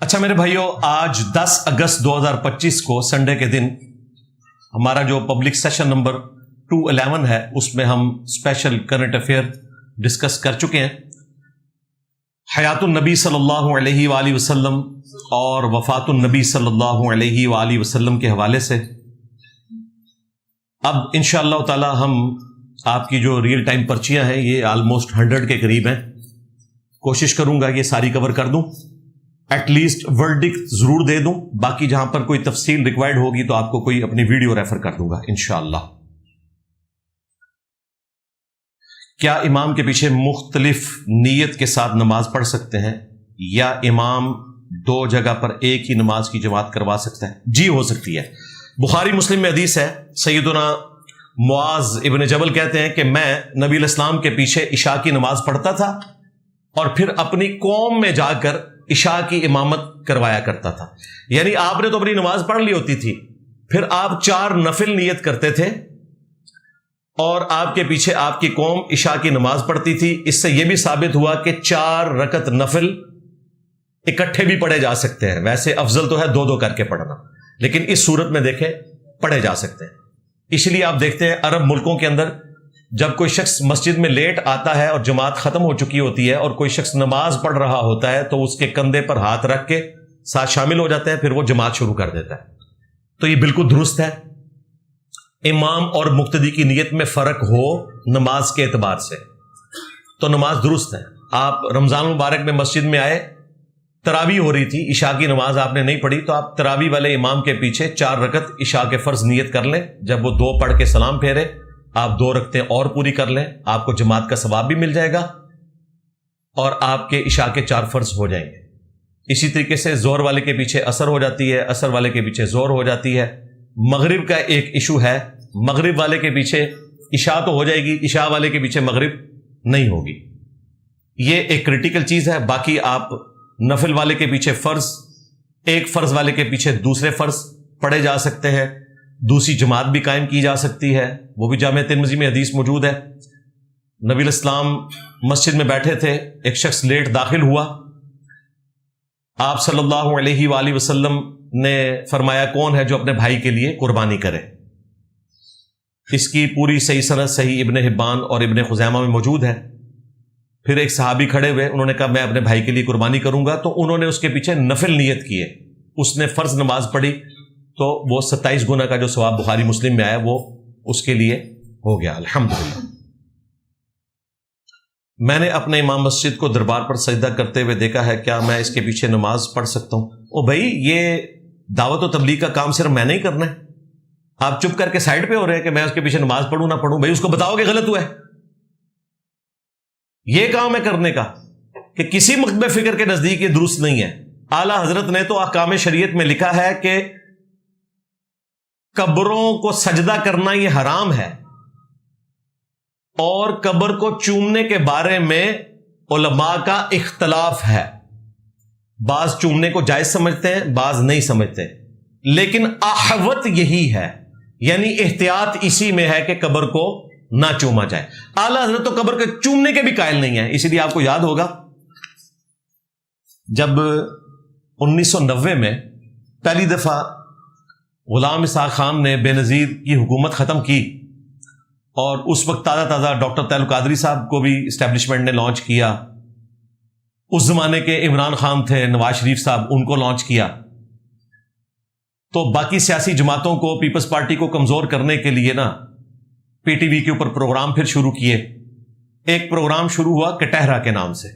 اچھا میرے بھائیوں، آج 10 اگست 2025 کو سنڈے کے دن ہمارا جو پبلک سیشن نمبر 211 ہے اس میں ہم اسپیشل کرنٹ افیئر ڈسکس کر چکے ہیں۔ حیات النبی صلی اللہ علیہ وآلہ وسلم اور وفات النبی صلی اللہ علیہ وآلہ وسلم کے حوالے سے اب انشاءاللہ تعالی ہم آپ کی جو ریئل ٹائم پرچیاں ہیں یہ آلموسٹ 100 کے قریب ہیں، کوشش کروں گا یہ ساری کور کر دوں، ایٹ لیسٹ ورڈکٹ ضرور دے دوں، باقی جہاں پر کوئی تفصیل ریکوائرڈ ہوگی تو آپ کو کوئی اپنی ویڈیو ریفر کر دوں گا انشاءاللہ۔ کیا امام کے پیچھے مختلف نیت کے ساتھ نماز پڑھ سکتے ہیں یا امام دو جگہ پر ایک ہی نماز کی جماعت کروا سکتا ہے؟ جی ہو سکتی ہے۔ بخاری مسلم میں حدیث ہے، سیدنا معاذ ابن جبل کہتے ہیں کہ میں نبی علیہ السلام کے پیچھے عشاء کی نماز پڑھتا تھا اور پھر اپنی قوم میں جا کر عشاء کی امامت کروایا کرتا تھا۔ یعنی آپ نے تو اپنی نماز پڑھ لی ہوتی تھی، پھر آپ 4 نفل نیت کرتے تھے اور آپ کے پیچھے آپ کی قوم عشاء کی نماز پڑھتی تھی۔ اس سے یہ بھی ثابت ہوا کہ 4 رکعت نفل اکٹھے بھی پڑھے جا سکتے ہیں، ویسے افضل تو ہے 2 کر کے پڑھنا، لیکن اس صورت میں دیکھیں پڑھے جا سکتے ہیں۔ اس لیے آپ دیکھتے ہیں عرب ملکوں کے اندر جب کوئی شخص مسجد میں لیٹ آتا ہے اور جماعت ختم ہو چکی ہوتی ہے اور کوئی شخص نماز پڑھ رہا ہوتا ہے تو اس کے کندھے پر ہاتھ رکھ کے ساتھ شامل ہو جاتے ہیں، پھر وہ جماعت شروع کر دیتا ہے۔ تو یہ بالکل درست ہے، امام اور مقتدی کی نیت میں فرق ہو نماز کے اعتبار سے تو نماز درست ہے۔ آپ رمضان المبارک میں مسجد میں آئے، تراویح ہو رہی تھی، عشاء کی نماز آپ نے نہیں پڑھی تو آپ تراویح والے امام کے پیچھے 4 رکعت عشاء کے فرض نیت کر لیں، جب وہ 2 پڑھ کے سلام پھیرے آپ 2 رکعتیں اور پوری کر لیں، آپ کو جماعت کا ثواب بھی مل جائے گا اور آپ کے عشاء کے 4 فرض ہو جائیں گے۔ اسی طریقے سے ظہر والے کے پیچھے عصر ہو جاتی ہے، عصر والے کے پیچھے ظہر ہو جاتی ہے۔ مغرب کا ایک ایشو ہے، مغرب والے کے پیچھے عشاء تو ہو جائے گی، عشاء والے کے پیچھے مغرب نہیں ہوگی، یہ ایک کریٹیکل چیز ہے۔ باقی آپ نفل والے کے پیچھے فرض، ایک فرض والے کے پیچھے دوسرے فرض پڑھے جا سکتے ہیں، دوسری جماعت بھی قائم کی جا سکتی ہے، وہ بھی جامع ترمذی میں حدیث موجود ہے۔ نبی علیہ السلام مسجد میں بیٹھے تھے، ایک شخص لیٹ داخل ہوا، آپ صلی اللہ علیہ وآلہ وسلم نے فرمایا کون ہے جو اپنے بھائی کے لیے قربانی کرے؟ اس کی پوری صحیح سند صحیح ابن حبان اور ابن خزیمہ میں موجود ہے۔ پھر ایک صحابی کھڑے ہوئے، انہوں نے کہا میں اپنے بھائی کے لیے قربانی کروں گا، تو انہوں نے اس کے پیچھے نفل نیت کیے، اس نے فرض نماز پڑھی تو وہ 27 گنا کا جو ثواب بخاری مسلم میں آیا وہ اس کے لیے ہو گیا، الحمدللہ۔ میں نے اپنے امام مسجد کو دربار پر سجدہ کرتے ہوئے دیکھا ہے، کیا میں اس کے پیچھے نماز پڑھ سکتا ہوں؟ او بھائی، یہ دعوت و تبلیغ کا کام صرف میں نہیں کرنا ہے، آپ چپ کر کے سائڈ پہ ہو رہے ہیں کہ میں اس کے پیچھے نماز پڑھوں نہ پڑھوں، بھائی اس کو بتاؤ کہ غلط ہوا ہے۔ یہ کام ہے کرنے کا کہ کسی مکتب فکر کے نزدیک یہ درست نہیں ہے۔ اعلیٰ حضرت نے تو احکام شریعت میں لکھا ہے کہ قبروں کو سجدہ کرنا یہ حرام ہے، اور قبر کو چومنے کے بارے میں علماء کا اختلاف ہے، بعض چومنے کو جائز سمجھتے ہیں، بعض نہیں سمجھتے، لیکن احوط یہی ہے، یعنی احتیاط اسی میں ہے کہ قبر کو نہ چوما جائے۔ اعلیٰ حضرت تو قبر کے چومنے کے بھی قائل نہیں ہے۔ اسی لیے آپ کو یاد ہوگا جب 1990 میں پہلی دفعہ غلام اسحاق خان نے بے نظیر کی حکومت ختم کی اور اس وقت تازہ ڈاکٹر طاہر القادری صاحب کو بھی اسٹیبلشمنٹ نے لانچ کیا، اس زمانے کے عمران خان تھے، نواز شریف صاحب، ان کو لانچ کیا، تو باقی سیاسی جماعتوں کو، پیپلز پارٹی کو کمزور کرنے کے لیے نا پی ٹی وی کے اوپر پروگرام پھر شروع کیے۔ ایک پروگرام شروع ہوا کٹہرا کے نام سے،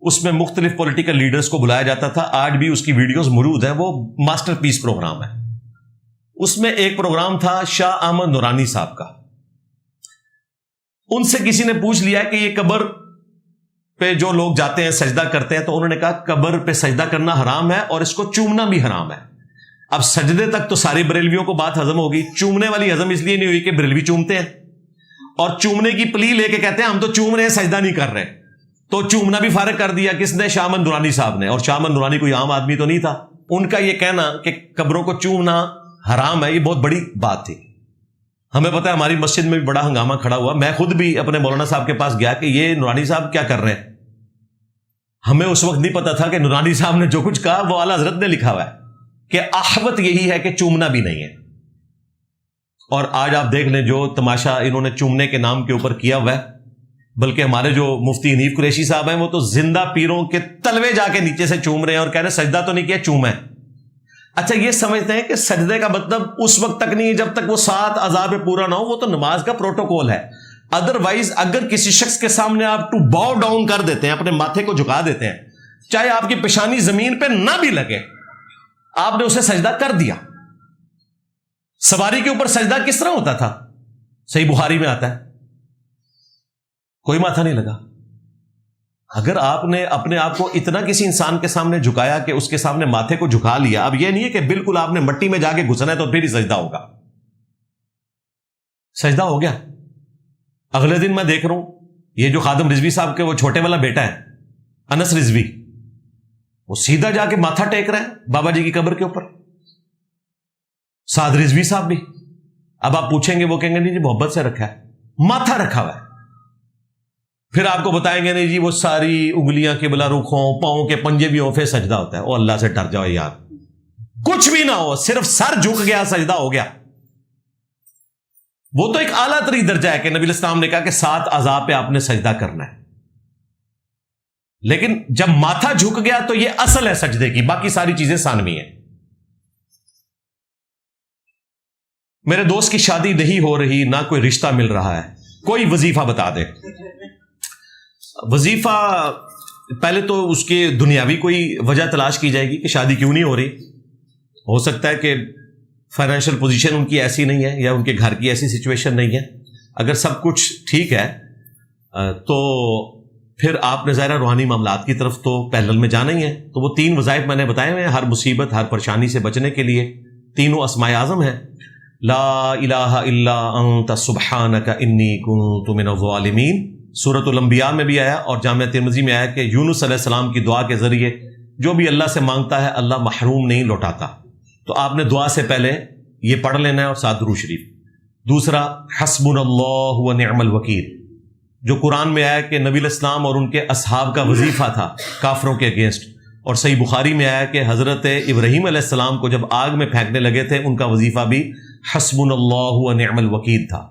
اس میں مختلف پولیٹیکل لیڈرز کو بلایا جاتا تھا، آج بھی اس کی ویڈیوز موجود ہیں، وہ ماسٹر پیس پروگرام ہے۔ اس میں ایک پروگرام تھا شاہ احمد نورانی صاحب کا، ان سے کسی نے پوچھ لیا کہ یہ قبر پہ جو لوگ جاتے ہیں سجدہ کرتے ہیں، تو انہوں نے کہا قبر پہ سجدہ کرنا حرام ہے اور اس کو چومنا بھی حرام ہے۔ اب سجدے تک تو ساری بریلویوں کو بات ہضم ہوگی، چومنے والی ہضم اس لیے نہیں ہوئی کہ بریلوی چومتے ہیں اور چومنے کی پلی لے کے کہتے ہیں ہم تو چوم رہے ہیں سجدہ نہیں کر رہے، تو چومنا بھی فارغ کر دیا کس نے؟ شاہ احمد نورانی صاحب نے، اور شاہ احمد نورانی کوئی عام آدمی تو نہیں تھا۔ ان کا یہ کہنا کہ قبروں کو چومنا حرام ہے یہ بہت بڑی بات تھی۔ ہمیں پتہ ہے ہماری مسجد میں بھی بڑا ہنگامہ کھڑا ہوا، میں خود بھی اپنے مولانا صاحب کے پاس گیا کہ یہ نورانی صاحب کیا کر رہے ہیں، ہمیں اس وقت نہیں پتا تھا کہ نورانی صاحب نے جو کچھ کہا وہ اعلیٰ حضرت نے لکھا ہوا ہے کہ احوط یہی ہے کہ چومنا بھی نہیں ہے. اور آج آپ دیکھ لیں جو تماشا انہوں نے چومنے کے نام کے اوپر کیا ہوا ہے، بلکہ ہمارے جو مفتی حنیف قریشی صاحب ہیں وہ تو زندہ پیروں کے تلوے جا کے نیچے سے چوم رہے ہیں اور کہہ رہے ہیں سجدہ تو نہیں کیا، چوما ہے. اچھا یہ سمجھتے ہیں کہ سجدے کا مطلب اس وقت تک نہیں ہے جب تک وہ 7 اعضاء پہ پورا نہ ہو، وہ تو نماز کا پروٹوکول ہے. ادروائز اگر کسی شخص کے سامنے آپ ٹو باؤ ڈاؤن کر دیتے ہیں، اپنے ماتھے کو جھکا دیتے ہیں، چاہے آپ کی پیشانی زمین پہ نہ بھی لگے، آپ نے اسے سجدہ کر دیا. سواری کے اوپر سجدہ کس طرح ہوتا تھا؟ صحیح بخاری میں آتا ہے، کوئی ماتھا نہیں لگا. اگر آپ نے اپنے آپ کو اتنا کسی انسان کے سامنے جھکایا کہ اس کے سامنے ماتھے کو جھکا لیا، اب یہ نہیں ہے کہ بالکل آپ نے مٹی میں جا کے گھسنا ہے تو پھر ہی سجدہ ہوگا. سجدہ ہو گیا. اگلے دن میں دیکھ رہا ہوں یہ جو خادم رضوی صاحب کے وہ چھوٹے والا بیٹا ہے انس رضوی، وہ سیدھا جا کے ماتھا ٹیک رہا ہے بابا جی کی قبر کے اوپر. سعد رضوی صاحب بھی. اب آپ پوچھیں گے، وہ کہیں گے نہیں جی محبت سے رکھا ہے، ماتھا رکھا ہوا ہے. پھر آپ کو بتائیں گے نہیں جی وہ ساری انگلیاں قبلہ رخ ہوں، پاؤں کے پنجے بھی ہوں، پھر سجدہ ہوتا ہے. او اللہ سے ڈر جاؤ یار، کچھ بھی نہ ہو، صرف سر جھک گیا سجدہ ہو گیا. وہ تو ایک اعلیٰ ترین درجہ ہے کہ نبی الاسلام نے کہا کہ 7 اعضاء پہ آپ نے سجدہ کرنا ہے. لیکن جب ماتھا جھک گیا تو یہ اصل ہے سجدے کی، باقی ساری چیزیں ثانوی ہیں. میرے دوست کی شادی نہیں ہو رہی، نہ کوئی رشتہ مل رہا ہے، کوئی وظیفہ بتا دے. وظیفہ پہلے تو اس کے دنیاوی کوئی وجہ تلاش کی جائے گی کہ شادی کیوں نہیں ہو رہی. ہو سکتا ہے کہ فائنینشیل پوزیشن ان کی ایسی نہیں ہے یا ان کے گھر کی ایسی سچویشن نہیں ہے. اگر سب کچھ ٹھیک ہے تو پھر آپ نے ظاہر روحانی معاملات کی طرف تو پیرلل میں جانا ہی ہے. تو وہ 3 وظائف میں نے بتائے ہوئے ہیں ہر مصیبت ہر پریشانی سے بچنے کے لیے. تینوں اسماء اعظم ہیں. لا الہ الا انت سبحانک انی کنت من الظالمین سورۃ الانبیاء میں بھی آیا اور جامعہ ترمذی میں آیا کہ یونس علیہ السلام کی دعا کے ذریعے جو بھی اللہ سے مانگتا ہے اللہ محروم نہیں لوٹاتا. تو آپ نے دعا سے پہلے یہ پڑھ لینا ہے اور ساتھ درود شریف. دوسرا حسبنا اللہ و نعم الوکیل، جو قرآن میں آیا کہ نبی الاسلام اور ان کے اصحاب کا وظیفہ تھا کافروں کے اگینسٹ. اور صحیح بخاری میں آیا کہ حضرت ابراہیم علیہ السلام کو جب آگ میں پھینکنے لگے تھے ان کا وظیفہ بھی حسبنا اللہ و نعم الوکیل تھا.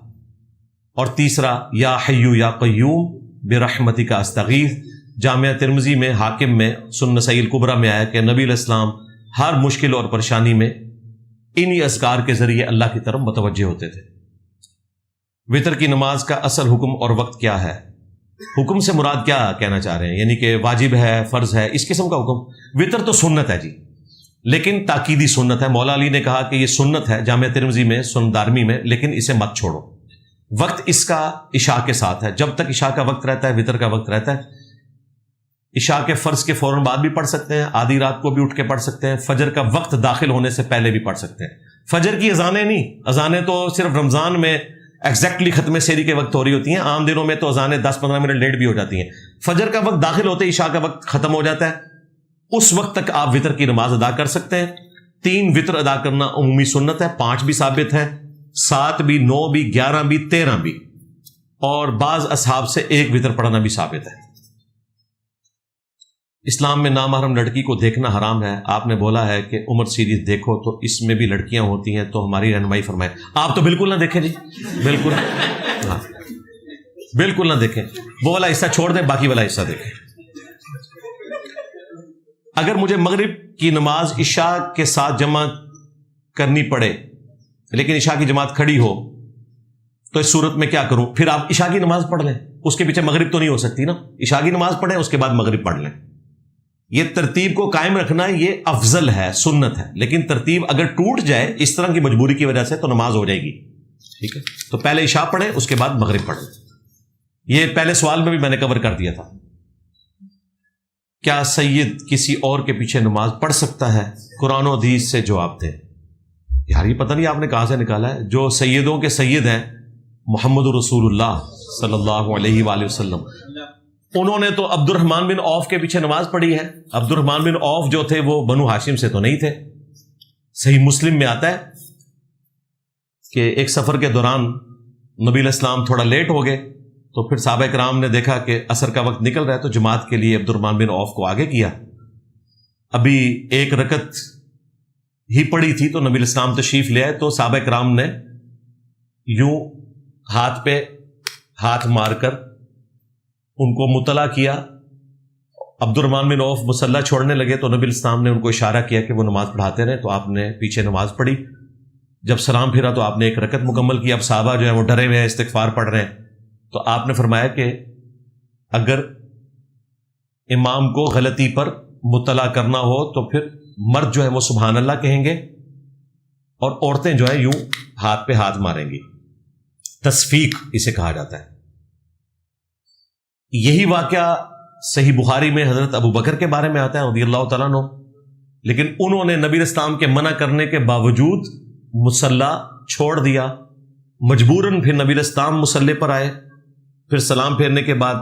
اور تیسرا یا حی یا قیوم برحمتک استغیث، جامعہ ترمذی میں، حاکم میں، سنن نسائی الکبریٰ میں آیا کہ نبی علیہ السلام ہر مشکل اور پریشانی میں انہی اذکار کے ذریعے اللہ کی طرف متوجہ ہوتے تھے. وتر کی نماز کا اصل حکم اور وقت کیا ہے؟ حکم سے مراد کیا کہنا چاہ رہے ہیں؟ یعنی کہ واجب ہے، فرض ہے، اس قسم کا حکم؟ وتر تو سنت ہے جی، لیکن تاکیدی سنت ہے. مولا علی نے کہا کہ یہ سنت ہے جامعہ ترمذی میں، سنن دارمی میں، لیکن اسے مت چھوڑو. وقت اس کا عشاء کے ساتھ ہے، جب تک عشاء کا وقت رہتا ہے وتر کا وقت رہتا ہے. عشاء کے فرض کے فوراً بعد بھی پڑھ سکتے ہیں، آدھی رات کو بھی اٹھ کے پڑھ سکتے ہیں، فجر کا وقت داخل ہونے سے پہلے بھی پڑھ سکتے ہیں. فجر کی اذانیں نہیں، اذانیں تو صرف رمضان میں ایگزیکٹلی ختم سحری کے وقت ہو رہی ہوتی ہیں، عام دنوں میں تو اذانیں 10-15 منٹ لیٹ بھی ہو جاتی ہیں. فجر کا وقت داخل ہوتے عشاء کا وقت ختم ہو جاتا ہے، اس وقت تک آپ وتر کی نماز ادا کر سکتے ہیں. 3 وتر ادا کرنا عمومی سنت ہے، 5 بھی ثابت ہے، 7 بھی، 9 بھی، 11 بھی، 13 بھی، اور بعض اصحاب سے 1 وتر پڑھنا بھی ثابت ہے. اسلام میں نامحرم لڑکی کو دیکھنا حرام ہے. آپ نے بولا ہے کہ عمر سیریز دیکھو تو اس میں بھی لڑکیاں ہوتی ہیں، تو ہماری رہنمائی فرمائیں. آپ تو بالکل نہ دیکھیں جی، بالکل ہاں، بالکل نہ دیکھیں. وہ والا حصہ چھوڑ دیں، باقی والا حصہ دیکھیں. اگر مجھے مغرب کی نماز عشاء کے ساتھ جمع کرنی پڑے لیکن عشاء کی جماعت کھڑی ہو تو اس صورت میں کیا کروں؟ پھر آپ عشاء کی نماز پڑھ لیں، اس کے پیچھے مغرب تو نہیں ہو سکتی نا. عشاء کی نماز پڑھیں، اس کے بعد مغرب پڑھ لیں. یہ ترتیب کو قائم رکھنا یہ افضل ہے، سنت ہے. لیکن ترتیب اگر ٹوٹ جائے اس طرح کی مجبوری کی وجہ سے تو نماز ہو جائے گی. ٹھیک ہے، تو پہلے عشاء پڑھیں، اس کے بعد مغرب پڑھ لیں. یہ پہلے سوال میں بھی میں نے کور کر دیا تھا. کیا سید کسی اور کے پیچھے نماز پڑھ سکتا ہے؟ قرآن و حدیث سے جواب دیں. یار یہ پتہ نہیں آپ نے کہاں سے نکالا ہے. جو سیدوں کے سید ہیں محمد رسول اللہ صلی اللہ علیہ وآلہ وسلم، انہوں نے تو عبد الرحمن بن عوف کے پیچھے نماز پڑھی ہے. عبد الرحمن بن عوف جو تھے وہ بنو ہاشم سے تو نہیں تھے. صحیح مسلم میں آتا ہے کہ ایک سفر کے دوران نبی علیہ السلام تھوڑا لیٹ ہو گئے تو پھر صحابہ کرام نے دیکھا کہ عصر کا وقت نکل رہا ہے، تو جماعت کے لیے عبد الرحمن بن عوف کو آگے کیا. ابھی ایک رکعت ہی پڑی تھی تو نبی الاسلام تشریف لے آئے، تو صحابہ کرام نے یوں ہاتھ پہ ہاتھ مار کر ان کو مطلع کیا. عبد الرحمن بن عوف مصلی چھوڑنے لگے تو نبی الاسلام نے ان کو اشارہ کیا کہ وہ نماز پڑھاتے رہے، تو آپ نے پیچھے نماز پڑھی. جب سلام پھرا تو آپ نے ایک رکعت مکمل کی. اب صحابہ جو ہیں وہ ڈرے ہوئے ہیں، استغفار پڑھ رہے ہیں. تو آپ نے فرمایا کہ اگر امام کو غلطی پر مطلع کرنا ہو تو پھر مرد جو ہے وہ سبحان اللہ کہیں گے اور عورتیں جو ہیں یوں ہاتھ پہ ہاتھ ماریں گی. تصفیق اسے کہا جاتا ہے. یہی واقعہ صحیح بخاری میں حضرت ابو بکر کے بارے میں آتا ہے رضی اللہ تعالیٰ عنہ، لیکن انہوں نے نبی اسلام کے منع کرنے کے باوجود مصلی چھوڑ دیا. مجبوراً پھر نبی اسلام مصلی پر آئے. پھر سلام پھیرنے کے بعد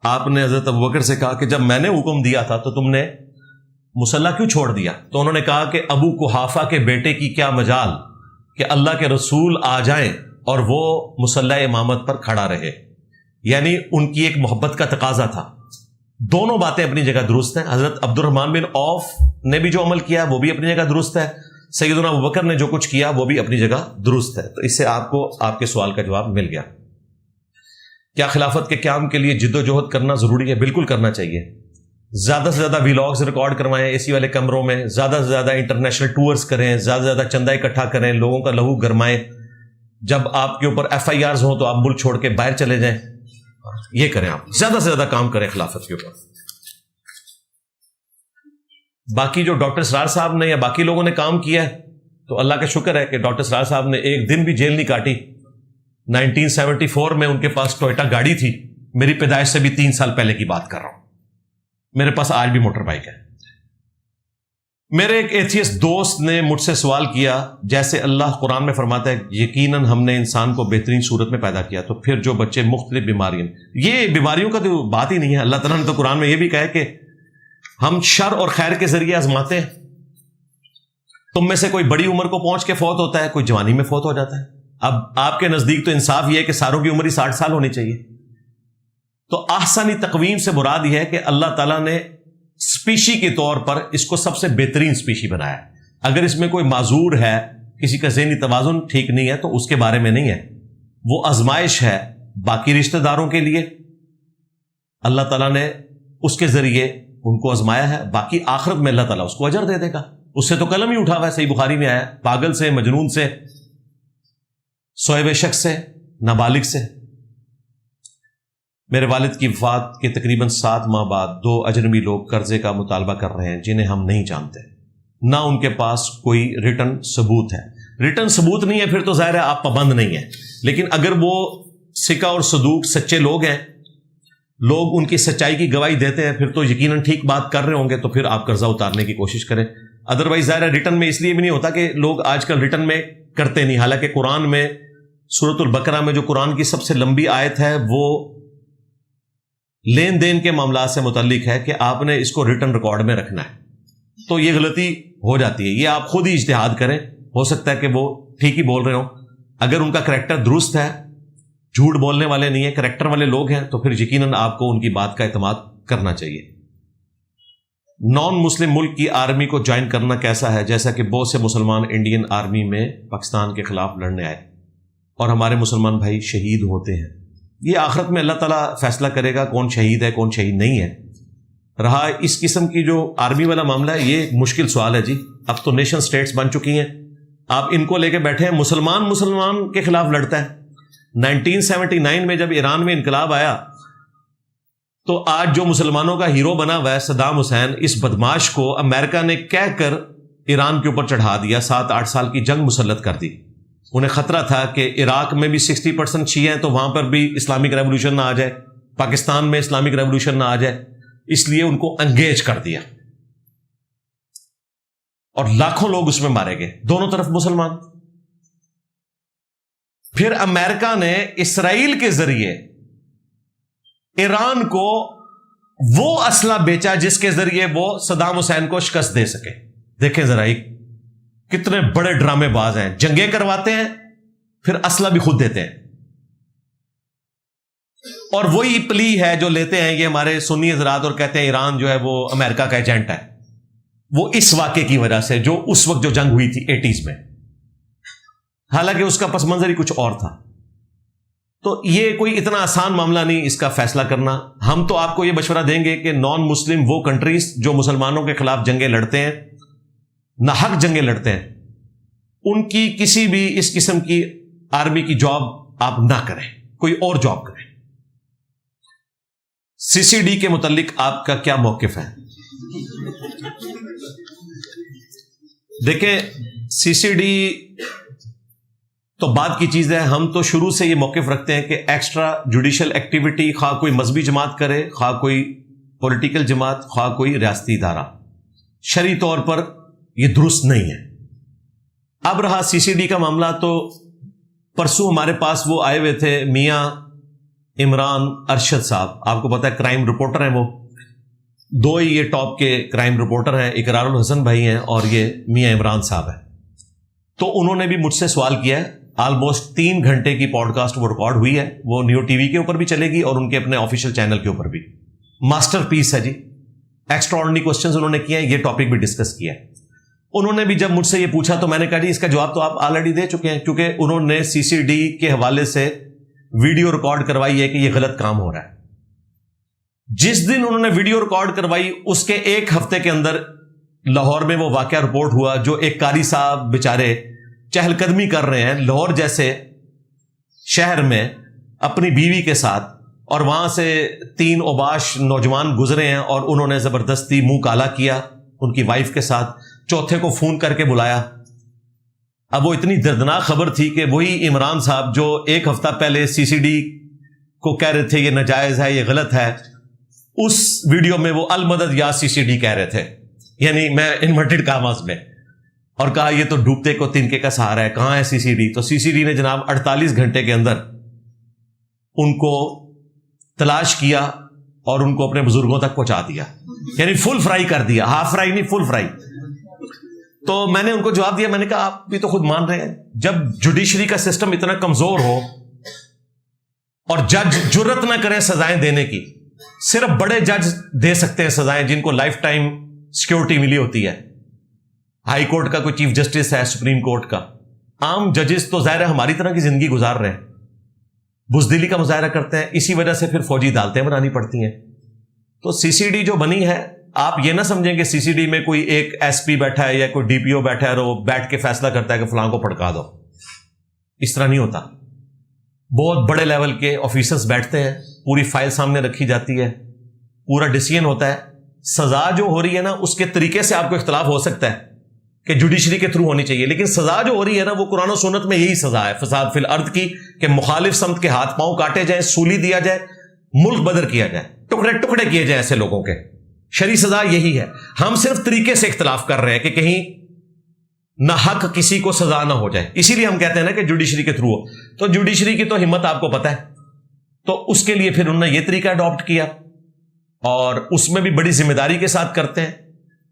آپ نے حضرت ابو بکر سے کہا کہ جب میں نے حکم دیا تھا تو تم نے مصلی کیوں چھوڑ دیا؟ تو انہوں نے کہا کہ ابو قحافہ کے بیٹے کی کیا مجال کہ اللہ کے رسول آ جائیں اور وہ مصلی امامت پر کھڑا رہے. یعنی ان کی ایک محبت کا تقاضا تھا. دونوں باتیں اپنی جگہ درست ہیں. حضرت عبد الرحمن بن عوف نے بھی جو عمل کیا وہ بھی اپنی جگہ درست ہے. سیدنا ابو بکر نے جو کچھ کیا وہ بھی اپنی جگہ درست ہے. تو اس سے آپ کو آپ کے سوال کا جواب مل گیا. کیا خلافت کے قیام کے لیے جد و جہد کرنا ضروری ہے؟ بالکل کرنا چاہیے. زیادہ سے زیادہ ویلاگز ریکارڈ کروائیں اے سی والے کمروں میں، زیادہ سے زیادہ انٹرنیشنل ٹورز کریں، زیادہ سے زیادہ چندہ اکٹھا کریں، لوگوں کا لہو گرمائیں. جب آپ کے اوپر ایف آئی آرز ہوں تو آپ ملک چھوڑ کے باہر چلے جائیں. یہ کریں، آپ زیادہ سے زیادہ کام کریں خلافت کے اوپر. باقی جو ڈاکٹر اسرار صاحب نے یا باقی لوگوں نے کام کیا ہے تو اللہ کا شکر ہے کہ ڈاکٹر اسرار صاحب نے ایک دن بھی جیل نہیں کاٹی. 1974 میں ان کے پاس ٹوئٹا گاڑی تھی. میری پیدائش سے بھی 3 سال پہلے کی بات کر رہا ہوں. میرے پاس آج بھی موٹر بائک ہے. میرے ایک ایتھیسٹ دوست نے مجھ سے سوال کیا، جیسے اللہ قرآن میں فرماتا ہے یقیناً ہم نے انسان کو بہترین صورت میں پیدا کیا، تو پھر جو بچے مختلف بیماریاں، یہ بیماریوں کا تو بات ہی نہیں ہے. اللہ تعالیٰ نے تو قرآن میں یہ بھی کہا ہے کہ ہم شر اور خیر کے ذریعے آزماتے ہیں. تم میں سے کوئی بڑی عمر کو پہنچ کے فوت ہوتا ہے، کوئی جوانی میں فوت ہو جاتا ہے. اب آپ کے نزدیک تو انصاف یہ ہے کہ ساروں کی عمر ہی 60 سال ہونی چاہیے. تو احسنی تقویم سے مراد یہ ہے کہ اللہ تعالیٰ نے اسپیشی کے طور پر اس کو سب سے بہترین اسپیشی بنایا. اگر اس میں کوئی معذور ہے، کسی کا ذہنی توازن ٹھیک نہیں ہے، تو اس کے بارے میں نہیں ہے. وہ آزمائش ہے باقی رشتہ داروں کے لیے. اللہ تعالیٰ نے اس کے ذریعے ان کو آزمایا ہے. باقی آخرت میں اللہ تعالیٰ اس کو اجر دے دے گا. اس سے تو قلم ہی اٹھا ہوا ہے. صحیح بخاری میں آیا، پاگل سے، مجنون سے، سوئے ہوئے شخص سے، نابالغ سے. میرے والد کی وفات کے تقریباً 7 ماہ بعد 2 اجنبی لوگ قرضے کا مطالبہ کر رہے ہیں جنہیں ہم نہیں جانتے. نہ ان کے پاس کوئی ریٹن ثبوت ہے. ریٹن ثبوت نہیں ہے پھر تو ظاہر ہے آپ پابند نہیں ہیں. لیکن اگر وہ ثقہ اور صدوق سچے لوگ ہیں، لوگ ان کی سچائی کی گواہی دیتے ہیں، پھر تو یقیناً ٹھیک بات کر رہے ہوں گے. تو پھر آپ قرضہ اتارنے کی کوشش کریں. ادروائز ظاہر ہے ریٹن میں اس لیے بھی نہیں ہوتا کہ لوگ آج کل ریٹن میں کرتے نہیں. حالانکہ قرآن میں سورۃ البقرہ میں جو قرآن کی سب سے لمبی آیت ہے وہ لین دین کے معاملات سے متعلق ہے کہ آپ نے اس کو ریٹن ریکارڈ میں رکھنا ہے. تو یہ غلطی ہو جاتی ہے. یہ آپ خود ہی اجتہاد کریں. ہو سکتا ہے کہ وہ ٹھیک ہی بول رہے ہوں. اگر ان کا کریکٹر درست ہے، جھوٹ بولنے والے نہیں ہیں، کریکٹر والے لوگ ہیں، تو پھر یقیناً آپ کو ان کی بات کا اعتماد کرنا چاہیے. نان مسلم ملک کی آرمی کو جوائن کرنا کیسا ہے؟ جیسا کہ بہت سے مسلمان انڈین آرمی میں پاکستان کے خلاف لڑنے آئے اور ہمارے مسلمان بھائی شہید ہوتے ہیں. یہ آخرت میں اللہ تعالیٰ فیصلہ کرے گا کون شہید ہے کون شہید نہیں ہے. رہا اس قسم کی جو آرمی والا معاملہ ہے، یہ مشکل سوال ہے جی. اب تو نیشن سٹیٹس بن چکی ہیں. آپ ان کو لے کے بیٹھے ہیں. مسلمان کے خلاف لڑتا ہے. 1979 میں جب ایران میں انقلاب آیا تو آج جو مسلمانوں کا ہیرو بنا ہوا ہے صدام حسین، اس بدماش کو امریکہ نے کہہ کر ایران کے اوپر چڑھا دیا. 7-8 سال کی جنگ مسلط کر دی. انہیں خطرہ تھا کہ عراق میں بھی 60% شیعہ ہیں تو وہاں پر بھی اسلامک ریولوشن نہ آ جائے، پاکستان میں اسلامک ریولوشن نہ آ جائے. اس لیے ان کو انگیج کر دیا اور لاکھوں لوگ اس میں مارے گئے، دونوں طرف مسلمان. پھر امریکہ نے اسرائیل کے ذریعے ایران کو وہ اسلحہ بیچا جس کے ذریعے وہ صدام حسین کو شکست دے سکے. دیکھیں ذرا کتنے بڑے ڈرامے باز ہیں. جنگیں کرواتے ہیں پھر اسلحہ بھی خود دیتے ہیں. اور وہی پلی ہے جو لیتے ہیں یہ ہمارے سنی حضرات اور کہتے ہیں ایران جو ہے وہ امریکہ کا ایجنٹ ہے، وہ اس واقعے کی وجہ سے جو اس وقت جو جنگ ہوئی تھی 80s میں، حالانکہ اس کا پس منظر ہی کچھ اور تھا۔ تو یہ کوئی اتنا آسان معاملہ نہیں اس کا فیصلہ کرنا۔ ہم تو آپ کو یہ مشورہ دیں گے کہ نان مسلم وہ کنٹریز جو مسلمانوں کے خلاف جنگیں لڑتے ہیں، ناحق جنگیں لڑتے ہیں، ان کی کسی بھی اس قسم کی آرمی کی جاب آپ نہ کریں، کوئی اور جاب کریں۔ سی سی ڈی کے متعلق آپ کا کیا موقف ہے؟ دیکھیں، سی سی ڈی تو بعد کی چیز ہے، ہم تو شروع سے یہ موقف رکھتے ہیں کہ ایکسٹرا جوڈیشل ایکٹیویٹی، خواہ کوئی مذہبی جماعت کرے، خواہ کوئی پولیٹیکل جماعت، خواہ کوئی ریاستی ادارہ، شرعی طور پر یہ درست نہیں ہے۔ اب رہا سی سی ڈی کا معاملہ، تو پرسوں ہمارے پاس وہ آئے ہوئے تھے میاں عمران ارشد صاحب، آپ کو پتا ہے کرائم رپورٹر ہیں، وہ دو ہی یہ ٹاپ کے کرائم رپورٹر ہیں، اقرار الحسن بھائی ہیں اور یہ میاں عمران صاحب ہیں۔ تو انہوں نے بھی مجھ سے سوال کیا ہے، آلموسٹ 3 گھنٹے کی پوڈ کاسٹ وہ ریکارڈ ہوئی ہے، وہ نیو ٹی وی کے اوپر بھی چلے گی اور ان کے اپنے آفیشیل چینل کے اوپر بھی۔ ماسٹر پیس ہے جی، ایکسٹرا آرڈنری کوسچنز انہوں نے کیے ہیں، یہ ٹاپک بھی ڈسکس کیا ہے۔ انہوں نے بھی جب مجھ سے یہ پوچھا تو میں نے کہا جی اس کا جواب تو آپ آلریڈی دے چکے ہیں، کیونکہ انہوں نے سی سی ڈی کے حوالے سے ویڈیو ریکارڈ کروائی ہے کہ یہ غلط کام ہو رہا ہے۔ جس دن انہوں نے ویڈیو ریکارڈ کروائی اس کے 1 ہفتے کے اندر لاہور میں وہ واقعہ رپورٹ ہوا، جو ایک قاری صاحب بیچارے چہل قدمی کر رہے ہیں لاہور جیسے شہر میں اپنی بیوی کے ساتھ، اور وہاں سے 3 اوباش نوجوان گزرے ہیں اور انہوں نے زبردستی منہ کالا کیا ان کی وائف کے ساتھ، چوتھے کو فون کر کے بلایا۔ اب وہ اتنی دردناک خبر تھی کہ وہی عمران صاحب جو 1 ہفتہ پہلے سی سی ڈی کو کہہ رہے تھے یہ ناجائز ہے، یہ غلط ہے، اس ویڈیو میں وہ المدد یا سی سی ڈی کہہ رہے تھے، یعنی میں انورٹڈ کاماز میں، اور کہا یہ تو ڈوبتے کو تنکے کا سہارا ہے، کہاں ہے سی سی ڈی؟ تو سی سی ڈی نے جناب 48 گھنٹے کے اندر ان کو تلاش کیا اور ان کو اپنے بزرگوں تک پہنچا دیا، یعنی فل فرائی کر دیا، ہاف فرائی نہیں، فل فرائی۔ تو میں نے ان کو جواب دیا، میں نے کہا آپ بھی تو خود مان رہے ہیں، جب جوڈیشری کا سسٹم اتنا کمزور ہو اور جج جرت نہ کریں سزائیں دینے کی، صرف بڑے جج دے سکتے ہیں سزائیں جن کو لائف ٹائم سیکورٹی ملی ہوتی ہے، ہائی کورٹ کا کوئی چیف جسٹس ہے، سپریم کورٹ کا، عام ججز تو ظاہر ہے ہماری طرح کی زندگی گزار رہے ہیں، بزدلی کا مظاہرہ کرتے ہیں، اسی وجہ سے پھر فوجی عدالتیں بنانی پڑتی ہیں۔ تو سی سی ڈی جو بنی ہے، آپ یہ نہ سمجھیں کہ سی سی ڈی میں کوئی ایک ایس پی بیٹھا ہے یا کوئی ڈی پی او بیٹھا ہے اور وہ بیٹھ کے فیصلہ کرتا ہے کہ فلاں کو پھڑکا دو، اس طرح نہیں ہوتا۔ بہت بڑے لیول کے آفیسرز بیٹھتے ہیں، پوری فائل سامنے رکھی جاتی ہے، پورا ڈیسیژن ہوتا ہے، سزا جو ہو رہی ہے نا اس کے طریقے سے آپ کو اختلاف ہو سکتا ہے کہ جوڈیشری کے تھرو ہونی چاہیے، لیکن سزا جو ہو رہی ہے نا وہ قرآن و سنت میں یہی سزا ہے، فساد فی الارض کی، کہ مخالف سمت کے ہاتھ پاؤں کاٹے جائیں، سولی دیا جائے، ملک بدر کیا جائے، ٹکڑے ٹکڑے کیے جائیں ایسے لوگوں کے۔ شرعی سزا یہی ہے، ہم صرف طریقے سے اختلاف کر رہے ہیں کہ کہیں نہ حق کسی کو سزا نہ ہو جائے، اسی لیے ہم کہتے ہیں نا کہ جوڈیشری کے تھرو ہو۔ تو جوڈیشری کی تو ہمت آپ کو پتہ ہے، تو اس کے لیے پھر انہوں نے یہ طریقہ اڈاپٹ کیا اور اس میں بھی بڑی ذمہ داری کے ساتھ کرتے ہیں۔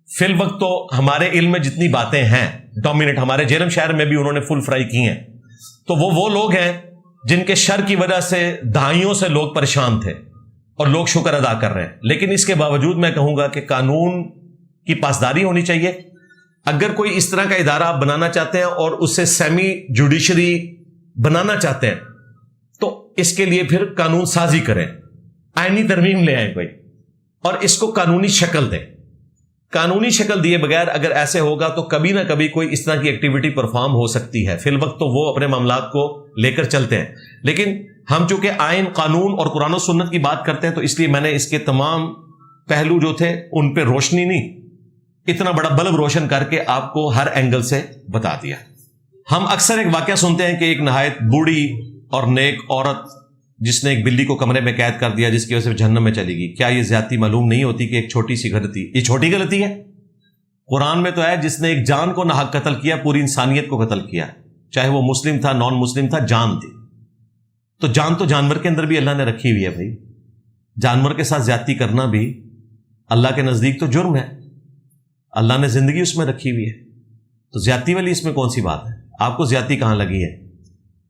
فی الوقت تو ہمارے علم میں جتنی باتیں ہیں ڈومینیٹ، ہمارے جیلم شہر میں بھی انہوں نے فل فرائی کی ہیں، تو وہ لوگ ہیں جن کے شر کی وجہ سے دہائیوں سے لوگ پریشان تھے اور لوگ شکر ادا کر رہے ہیں، لیکن اس کے باوجود میں کہوں گا کہ قانون کی پاسداری ہونی چاہیے۔ اگر کوئی اس طرح کا ادارہ آپ بنانا چاہتے ہیں اور اسے سیمی جوڈیشری بنانا چاہتے ہیں تو اس کے لیے پھر قانون سازی کریں، آئینی ترمیم لے آئیں کوئی، اور اس کو قانونی شکل دیں۔ قانونی شکل دیے بغیر اگر ایسے ہوگا تو کبھی نہ کبھی کوئی اس طرح کی ایکٹیویٹی پرفارم ہو سکتی ہے۔ فی الوقت تو وہ اپنے معاملات کو لے کر چلتے ہیں، لیکن ہم چونکہ آئین، قانون اور قرآن و سنت کی بات کرتے ہیں تو اس لیے میں نے اس کے تمام پہلو جو تھے ان پہ روشنی نہیں، اتنا بڑا بلب روشن کر کے آپ کو ہر اینگل سے بتا دیا۔ ہم اکثر ایک واقعہ سنتے ہیں کہ ایک نہایت بوڑھی اور نیک عورت جس نے ایک بلی کو کمرے میں قید کر دیا جس کی وجہ سے جہنم میں چلی گئی، کیا یہ زیادتی معلوم نہیں ہوتی کہ ایک چھوٹی سی غلطی، یہ چھوٹی غلطی ہے؟ قرآن میں تو ہے جس نے ایک جان کو ناحق قتل کیا، پوری انسانیت کو قتل کیا، چاہے وہ مسلم تھا نان مسلم تھا، جان تھی۔ تو جان تو جانور کے اندر بھی اللہ نے رکھی ہوئی ہے بھائی، جانور کے ساتھ زیادتی کرنا بھی اللہ کے نزدیک تو جرم ہے، اللہ نے زندگی اس میں رکھی ہوئی ہے، تو زیادتی والی اس میں کون سی بات ہے؟ آپ کو زیادتی کہاں لگی ہے؟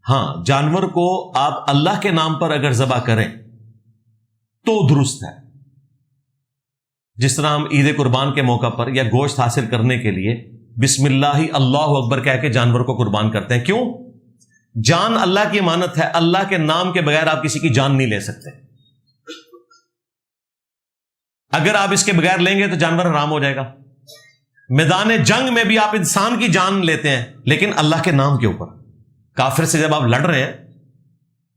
ہاں، جانور کو آپ اللہ کے نام پر اگر ذبح کریں تو درست ہے. جس طرح ہم عید قربان کے موقع پر یا گوشت حاصل کرنے کے لیے بسم اللہ اللہ اکبر کہہ کے جانور کو قربان کرتے ہیں. کیوں؟ جان اللہ کی امانت ہے. اللہ کے نام کے بغیر آپ کسی کی جان نہیں لے سکتے. اگر آپ اس کے بغیر لیں گے تو جانور حرام ہو جائے گا. میدان جنگ میں بھی آپ انسان کی جان لیتے ہیں لیکن اللہ کے نام کے اوپر. کافر سے جب آپ لڑ رہے ہیں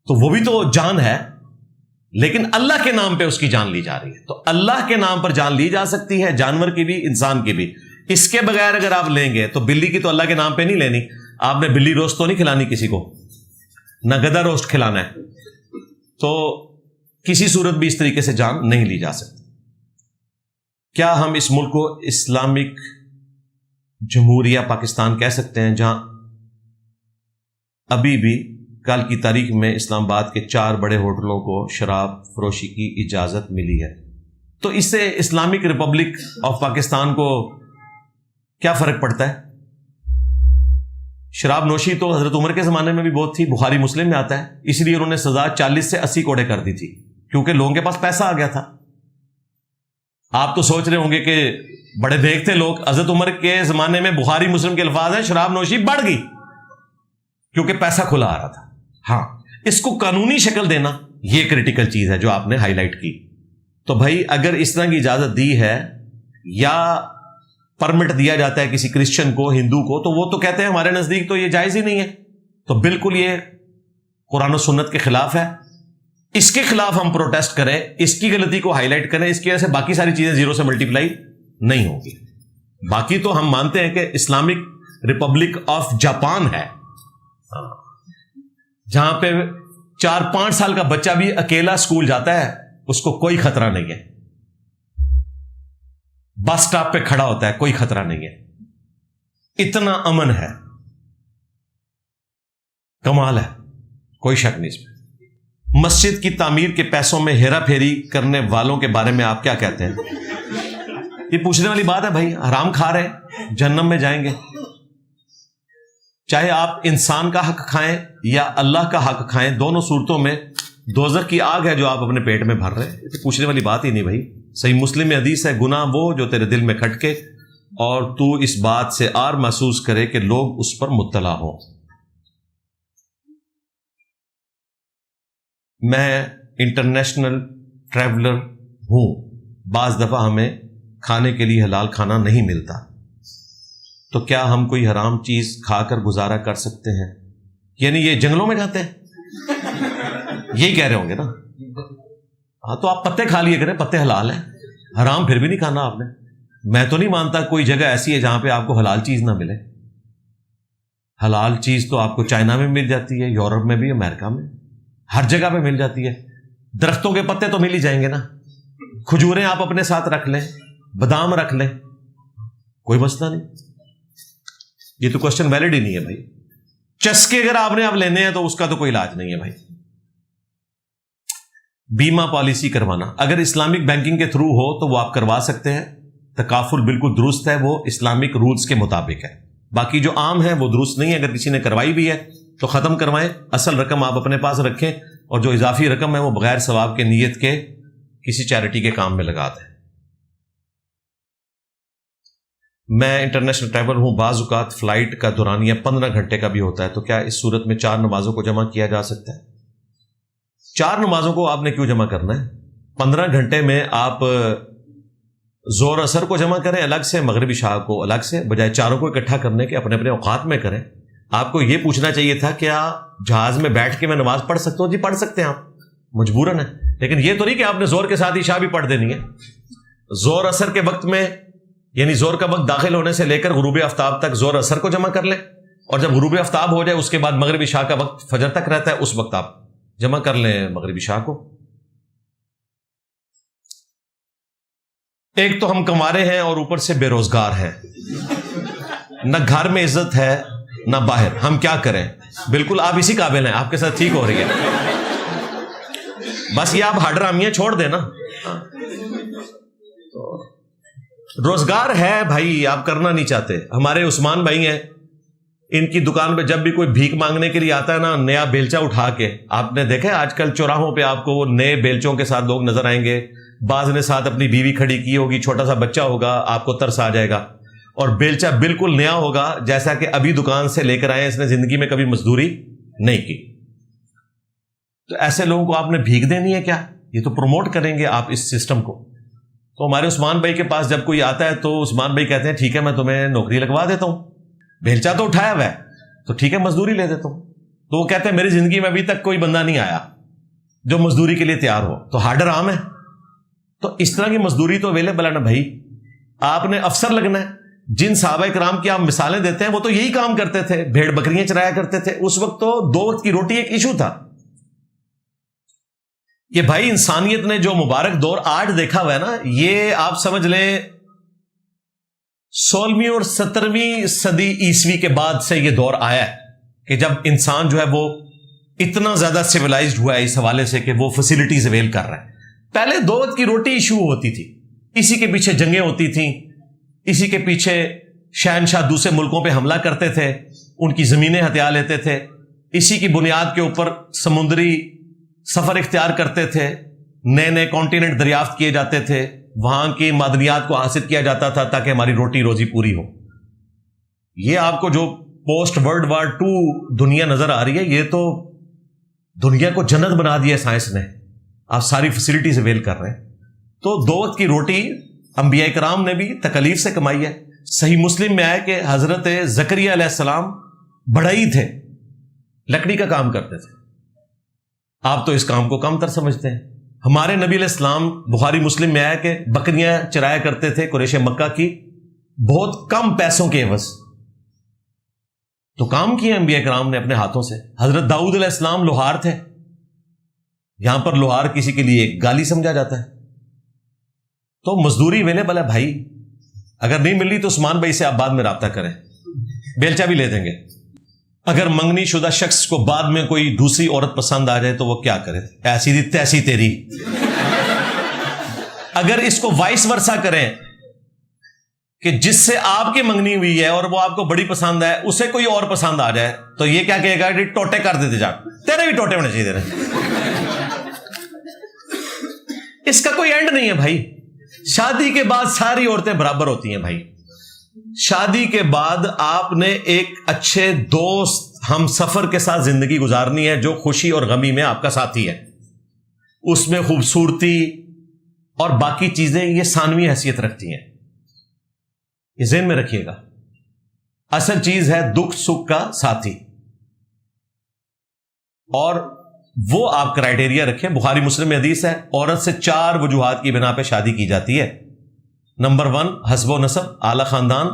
تو وہ بھی تو جان ہے لیکن اللہ کے نام پہ اس کی جان لی جا رہی ہے. تو اللہ کے نام پر جان لی جا سکتی ہے, جانور کی بھی انسان کی بھی. اس کے بغیر اگر آپ لیں گے تو بلی کی تو اللہ کے نام پہ نہیں لینی. آپ نے بلی روسٹ تو نہیں کھلانی کسی کو, نہ گدھا روسٹ کھلانا ہے. تو کسی صورت بھی اس طریقے سے جان نہیں لی جا سکتی. کیا ہم اس ملک کو اسلامک جمہوریہ پاکستان کہہ سکتے ہیں جہاں ابھی بھی کل کی تاریخ میں اسلام آباد کے 4 بڑے ہوٹلوں کو شراب فروشی کی اجازت ملی ہے؟ تو اس سے اسلامک ریپبلک آف پاکستان کو کیا فرق پڑتا ہے؟ شراب نوشی تو حضرت عمر کے زمانے میں بھی بہت تھی, بخاری مسلم میں آتا ہے. اس لیے انہوں نے سزا 40 سے 80 کوڑے کر دی تھی کیونکہ لوگوں کے پاس پیسہ آ گیا تھا. آپ تو سوچ رہے ہوں گے کہ بڑے دیکھتے لوگ, حضرت عمر کے زمانے میں بخاری مسلم کے الفاظ ہیں شراب نوشی بڑھ گئی کیونکہ پیسہ کھلا آ رہا تھا. ہاں, اس کو قانونی شکل دینا یہ کریٹیکل چیز ہے جو آپ نے ہائی لائٹ کی. تو بھائی اگر اس طرح کی اجازت دی ہے یا پرمٹ دیا جاتا ہے کسی کرسچن کو, ہندو کو, تو وہ تو کہتے ہیں ہمارے نزدیک تو یہ جائز ہی نہیں ہے. تو بالکل یہ قرآن و سنت کے خلاف ہے. اس کے خلاف ہم پروٹیسٹ کریں, اس کی غلطی کو ہائی لائٹ کریں. اس کی وجہ سے باقی ساری چیزیں 0 سے ملٹیپلائی نہیں ہوں گی. باقی تو ہم مانتے ہیں کہ اسلامک ریپبلک آف جاپان ہے جہاں پہ 4-5 سال کا بچہ بھی اکیلا اسکول جاتا ہے, اس کو کوئی خطرہ نہیں ہے. بس سٹاپ پہ کھڑا ہوتا ہے, کوئی خطرہ نہیں ہے. اتنا امن ہے, کمال ہے, کوئی شک نہیں اس میں. مسجد کی تعمیر کے پیسوں میں ہیرا پھیری کرنے والوں کے بارے میں آپ کیا کہتے ہیں؟ یہ پوچھنے والی بات ہے بھائی. حرام کھا رہے جہنم میں جائیں گے. چاہے آپ انسان کا حق کھائیں یا اللہ کا حق کھائیں, دونوں صورتوں میں دوزخ کی آگ ہے جو آپ اپنے پیٹ میں بھر رہے ہیں. یہ پوچھنے والی بات ہی نہیں بھائی. صحیح مسلم میں حدیث ہے, گناہ وہ جو تیرے دل میں کھٹکے اور تو اس بات سے آر محسوس کرے کہ لوگ اس پر مطلع ہوں. میں انٹرنیشنل ٹریولر ہوں, بعض دفعہ ہمیں کھانے کے لیے حلال کھانا نہیں ملتا, تو کیا ہم کوئی حرام چیز کھا کر گزارا کر سکتے ہیں؟ یعنی یہ جنگلوں میں جاتے ہیں یہی کہہ رہے ہوں گے نا. ہاں, تو آپ پتے کھا لیے کریں, پتے حلال ہیں, حرام پھر بھی نہیں کھانا آپ نے. میں تو نہیں مانتا کوئی جگہ ایسی ہے جہاں پہ آپ کو حلال چیز نہ ملے. حلال چیز تو آپ کو چائنا میں مل جاتی ہے, یورپ میں بھی, امریکہ میں, ہر جگہ پہ مل جاتی ہے. درختوں کے پتے تو مل ہی جائیں گے نا. کھجوریں آپ اپنے ساتھ رکھ لیں, بادام رکھ لیں, کوئی مسئلہ نہیں. یہ تو کوشچن ویلڈ ہی نہیں ہے بھائی. چسکے اگر آپ نے اب لینے ہیں تو اس کا تو کوئی علاج نہیں ہے بھائی. بیمہ پالیسی کروانا اگر اسلامک بینکنگ کے تھرو ہو تو وہ آپ کروا سکتے ہیں. تکافل بالکل درست ہے, وہ اسلامک رولز کے مطابق ہے. باقی جو عام ہے وہ درست نہیں ہے. اگر کسی نے کروائی بھی ہے تو ختم کروائیں, اصل رقم آپ اپنے پاس رکھیں اور جو اضافی رقم ہے وہ بغیر ثواب کے نیت کے کسی چیریٹی کے کام میں لگا دیں. میں انٹرنیشنل ٹریول ہوں, بعض اوقات فلائٹ کا دورانیہ 15 گھنٹے کا بھی ہوتا ہے, تو کیا اس صورت میں 4 نمازوں کو جمع کیا جا سکتا ہے؟ 4 نمازوں کو آپ نے کیوں جمع کرنا ہے؟ 15 گھنٹے میں آپ زور اثر کو جمع کریں الگ سے, مغرب عشاء کو الگ سے, بجائے چاروں کو اکٹھا کرنے کے اپنے اپنے اوقات میں کریں. آپ کو یہ پوچھنا چاہیے تھا کیا جہاز میں بیٹھ کے میں نماز پڑھ سکتا ہوں؟ جی پڑھ سکتے ہیں آپ, مجبوراً ہے. لیکن یہ تو نہیں کہ آپ نے زور کے ساتھ عشاء بھی پڑھ دینی ہے. زور اثر کے وقت میں, یعنی زور کا وقت داخل ہونے سے لے کر غروب آفتاب تک زور اثر کو جمع کر لیں, اور جب غروب آفتاب ہو جائے اس کے بعد مغرب عشاء کا وقت فجر تک رہتا ہے, اس وقت آپ جمع کر لیں مغرب عشاء کو. ایک تو ہم کمارے ہیں اور اوپر سے بے روزگار ہیں, نہ گھر میں عزت ہے نہ باہر, ہم کیا کریں؟ بالکل آپ اسی قابل ہیں, آپ کے ساتھ ٹھیک ہو رہی ہے. بس یہ آپ ہڈرامیاں چھوڑ دیں نا. روزگار ہے بھائی, آپ کرنا نہیں چاہتے. ہمارے عثمان بھائی ہیں, ان کی دکان پہ جب بھی کوئی بھیک مانگنے کے لیے آتا ہے نا نیا بیلچا اٹھا کے, آپ نے دیکھا ہے آج کل چوراہوں پہ آپ کو وہ نئے بیلچوں کے ساتھ لوگ نظر آئیں گے, بعض نے ساتھ اپنی بیوی کھڑی کی ہوگی, چھوٹا سا بچہ ہوگا, آپ کو ترس آ جائے گا, اور بیلچا بالکل نیا ہوگا جیسا کہ ابھی دکان سے لے کر آئے, اس نے زندگی میں کبھی مزدوری نہیں کی. تو ایسے لوگوں کو آپ نے بھیک دینی ہے کیا؟ یہ تو پروموٹ کریں گے آپ اس سسٹم کو. تو ہمارے عثمان بھائی کے پاس جب کوئی آتا ہے تو عثمان بھائی کہتے ہیں ٹھیک ہے میں تمہیں نوکری لگوا دیتا ہوں, بیلچا تو اٹھایا ہوا ہے تو ٹھیک ہے مزدوری لے دیتا ہوں. تو وہ کہتے ہیں میری زندگی میں ابھی تک کوئی بندہ نہیں آیا جو مزدوری کے لیے تیار ہو, تو ہارڈر عام ہے. تو اس طرح کی مزدوری تو اویلیبل ہے نا بھائی. آپ نے افسر لگنا ہے. جن صحابہ کرام کی آپ مثالیں دیتے ہیں وہ تو یہی کام کرتے تھے, بھیڑ بکریاں چرایا کرتے تھے. اس وقت تو 2 وقت کی روٹی ایک ایشو تھا. یہ بھائی انسانیت نے جو مبارک دور آج دیکھا ہوا ہے نا, یہ آپ سمجھ لیں 16ویں اور 17ویں صدی عیسوی کے بعد سے یہ دور آیا ہے کہ جب انسان جو ہے وہ اتنا زیادہ سیولائزڈ ہوا ہے اس حوالے سے کہ وہ فیسلٹیز اویل کر رہا ہے. پہلے 2 وقت کی روٹی ایشو ہوتی تھی, اسی کے پیچھے جنگیں ہوتی تھیں, اسی کے پیچھے شہنشاہ دوسرے ملکوں پہ حملہ کرتے تھے, ان کی زمینیں ہتھیا لیتے تھے, اسی کی بنیاد کے اوپر سمندری سفر اختیار کرتے تھے, نئے نئے کانٹیننٹ دریافت کیے جاتے تھے, وہاں کی معدنیات کو حاصل کیا جاتا تھا تاکہ ہماری روٹی روزی پوری ہو. یہ آپ کو جو پوسٹ ورلڈ وار 2 دنیا نظر آ رہی ہے, یہ تو دنیا کو جنت بنا دیا سائنس نے. آپ ساری فیسلٹیز اویل کر رہے ہیں. تو 2 وقت کی روٹی انبیاء کرام نے بھی تکلیف سے کمائی ہے. صحیح مسلم میں آئے کہ حضرت زکریا علیہ السلام بڑھئی تھے, لکڑی کا کام کرتے تھے. آپ تو اس کام کو کم تر سمجھتے ہیں. ہمارے نبی علیہ السلام بخاری مسلم میں آیا کہ بکریاں چرایا کرتے تھے قریش مکہ کی, بہت کم پیسوں کے عوض. تو کام کیے انبیاء کرام نے اپنے ہاتھوں سے. حضرت داؤد علیہ السلام لوہار تھے. یہاں پر لوہار کسی کے لیے ایک گالی سمجھا جاتا ہے. تو مزدوری اویلیبل ہے بھائی. اگر نہیں مل رہی تو عثمان بھائی سے آپ بعد میں رابطہ کریں, بیلچا بھی لے دیں گے. اگر منگنی شدہ شخص کو بعد میں کوئی دوسری عورت پسند آ جائے تو وہ کیا کرے, ایسی دی تیسی تیری. اگر اس کو وائس ورسا کریں کہ جس سے آپ کی منگنی ہوئی ہے اور وہ آپ کو بڑی پسند ہے, اسے کوئی اور پسند آ جائے تو یہ کیا کہے گا کہ ٹوٹے کر دیتے جا, تیرے بھی ٹوٹے ہونے چاہیے تیرے. اس کا کوئی اینڈ نہیں ہے بھائی. شادی کے بعد ساری عورتیں برابر ہوتی ہیں بھائی. شادی کے بعد آپ نے ایک اچھے دوست ہم سفر کے ساتھ زندگی گزارنی ہے جو خوشی اور غمی میں آپ کا ساتھی ہے. اس میں خوبصورتی اور باقی چیزیں یہ ثانوی حیثیت رکھتی ہیں. یہ ذہن میں رکھیے گا. اصل چیز ہے دکھ سکھ کا ساتھی, اور وہ آپ کرائٹیریا رکھیں. بخاری مسلم میں حدیث ہے, عورت سے 4 وجوہات کی بنا پہ شادی کی جاتی ہے. نمبر 1 حسب و نسب, اعلی خاندان.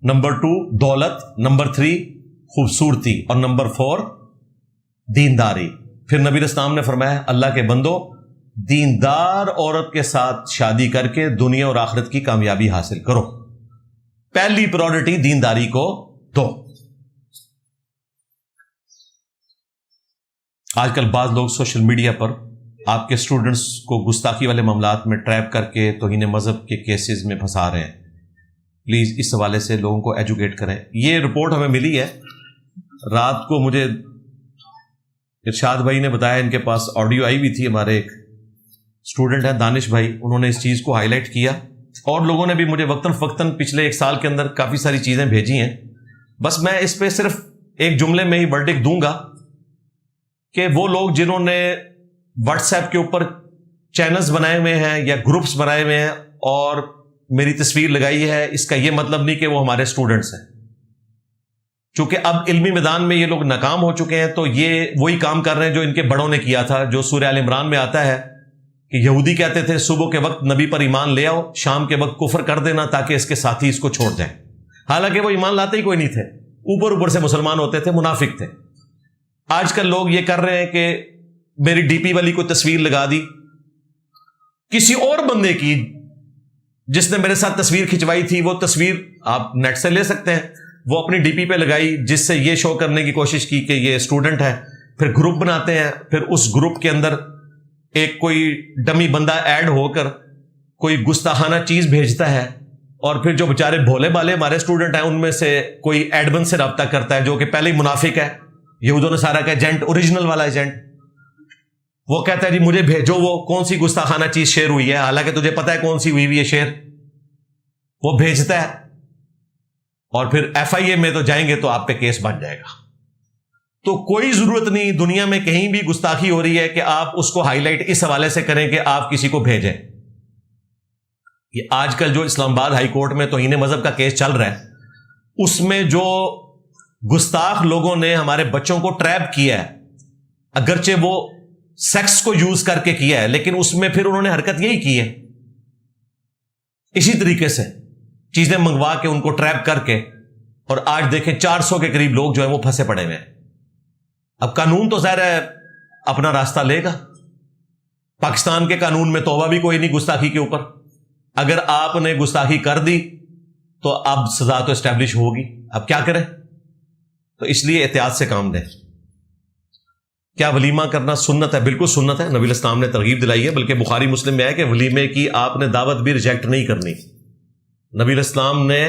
نمبر 2 دولت. نمبر 3 خوبصورتی. اور نمبر 4 دینداری. پھر نبی اسلام نے فرمایا اللہ کے بندو, دیندار عورت کے ساتھ شادی کر کے دنیا اور آخرت کی کامیابی حاصل کرو. پہلی پرائورٹی دینداری کو دو. آج کل بعض لوگ سوشل میڈیا پر آپ کے اسٹوڈنٹس کو گستاخی والے معاملات میں ٹریپ کر کے توہین مذہب کے کیسز میں پھنسا رہے ہیں. پلیز اس حوالے سے لوگوں کو ایجوکیٹ کریں. یہ رپورٹ ہمیں ملی ہے رات کو, مجھے ارشاد بھائی نے بتایا, ان کے پاس آڈیو آئی ہوئی تھی. ہمارے ایک اسٹوڈنٹ ہیں دانش بھائی, انہوں نے اس چیز کو ہائی لائٹ کیا, اور لوگوں نے بھی مجھے وقتاً فوقتاً پچھلے 1 سال کے اندر کافی ساری چیزیں بھیجی ہیں. بس میں اس پہ صرف ایک جملے میں ہی ورڈکٹ دوں گا کہ وہ لوگ جنہوں نے واٹس ایپ کے اوپر چینلز بنائے ہوئے ہیں یا گروپس بنائے ہوئے ہیں اور میری تصویر لگائی ہے, اس کا یہ مطلب نہیں کہ وہ ہمارے اسٹوڈنٹس ہیں. چونکہ اب علمی میدان میں یہ لوگ ناکام ہو چکے ہیں, تو یہ وہی کام کر رہے ہیں جو ان کے بڑوں نے کیا تھا, جو سورہ آل عمران میں آتا ہے کہ یہودی کہتے تھے صبح کے وقت نبی پر ایمان لے آؤ, شام کے وقت کفر کر دینا تاکہ اس کے ساتھی اس کو چھوڑ جائیں. حالانکہ وہ ایمان لاتے ہی کوئی نہیں تھے, اوپر اوپر سے مسلمان ہوتے تھے, منافق تھے. آج کل لوگ یہ کر رہے ہیں کہ میری ڈی پی والی کوئی تصویر لگا دی, کسی اور بندے کی جس نے میرے ساتھ تصویر کھنچوائی تھی, وہ تصویر آپ نیٹ سے لے سکتے ہیں, وہ اپنی ڈی پی پہ لگائی جس سے یہ شو کرنے کی کوشش کی کہ یہ اسٹوڈنٹ ہے. پھر گروپ بناتے ہیں, پھر اس گروپ کے اندر ایک کوئی ڈمی بندہ ایڈ ہو کر کوئی گستاخانہ چیز بھیجتا ہے, اور پھر جو بیچارے بھولے بالے ہمارے اسٹوڈنٹ ہیں ان میں سے کوئی ایڈمن سے رابطہ کرتا ہے جو کہ پہلے ہی منافق ہے، یہود و نصارہ کا ایجنٹ، اوریجنل والا ایجنٹ، وہ کہتا ہے جی مجھے بھیجو وہ کون سی گستاخانہ چیز شیئر ہوئی ہے، حالانکہ تجھے پتا ہے کون سی ہوئی ہے شیئر، وہ بھیجتا ہے، اور پھر ایف آئی اے میں تو جائیں گے تو آپ پہ کیس بن جائے گا۔ تو کوئی ضرورت نہیں دنیا میں کہیں بھی گستاخی ہو رہی ہے کہ آپ اس کو ہائی لائٹ اس حوالے سے کریں کہ آپ کسی کو بھیجیں۔ یہ آج کل جو اسلام آباد ہائی کورٹ میں توہین مذہب کا کیس چل رہا ہے، اس میں جو گستاخ لوگوں نے ہمارے بچوں کو ٹریپ کیا ہے، اگرچہ وہ سیکس کو یوز کر کے کیا ہے لیکن اس میں پھر انہوں نے حرکت یہی کی ہے، اسی طریقے سے چیزیں منگوا کے ان کو ٹریپ کر کے، اور آج دیکھیں 400 کے قریب لوگ جو ہیں وہ پھنسے پڑے ہوئے ہیں۔ اب قانون تو ظاہر ہے اپنا راستہ لے گا، پاکستان کے قانون میں توبہ بھی کوئی نہیں گستاخی کے اوپر، اگر آپ نے گستاخی کر دی تو اب سزا تو اسٹیبلش ہوگی، اب کیا کریں؟ تو اس لیے احتیاط سے کام دیں۔ کیا ولیمہ کرنا سنت ہے؟ بالکل سنت ہے، نبی الاسلام نے ترغیب دلائی ہے، بلکہ بخاری مسلم میں ہے کہ ولیمے کی آپ نے دعوت بھی ریجیکٹ نہیں کرنی۔ نبی الاسلام نے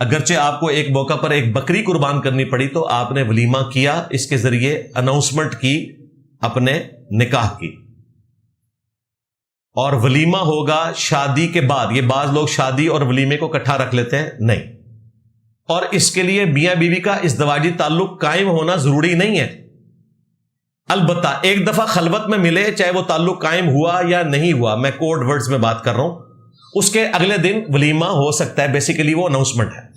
اگرچہ آپ کو ایک موقع پر ایک بکری قربان کرنی پڑی تو آپ نے ولیمہ کیا، اس کے ذریعے اناؤنسمنٹ کی اپنے نکاح کی، اور ولیمہ ہوگا شادی کے بعد۔ یہ بعض لوگ شادی اور ولیمے کو اکٹھا رکھ لیتے ہیں، نہیں، اور اس کے لیے میاں بیوی کا ازدواجی تعلق قائم ہونا ضروری نہیں ہے، البتہ ایک دفعہ خلوت میں ملے، چاہے وہ تعلق قائم ہوا یا نہیں ہوا، میں کوڈ ورڈز میں بات کر رہا ہوں، اس کے اگلے دن ولیمہ ہو سکتا ہے، بیسیکلی وہ اناؤنسمنٹ ہے۔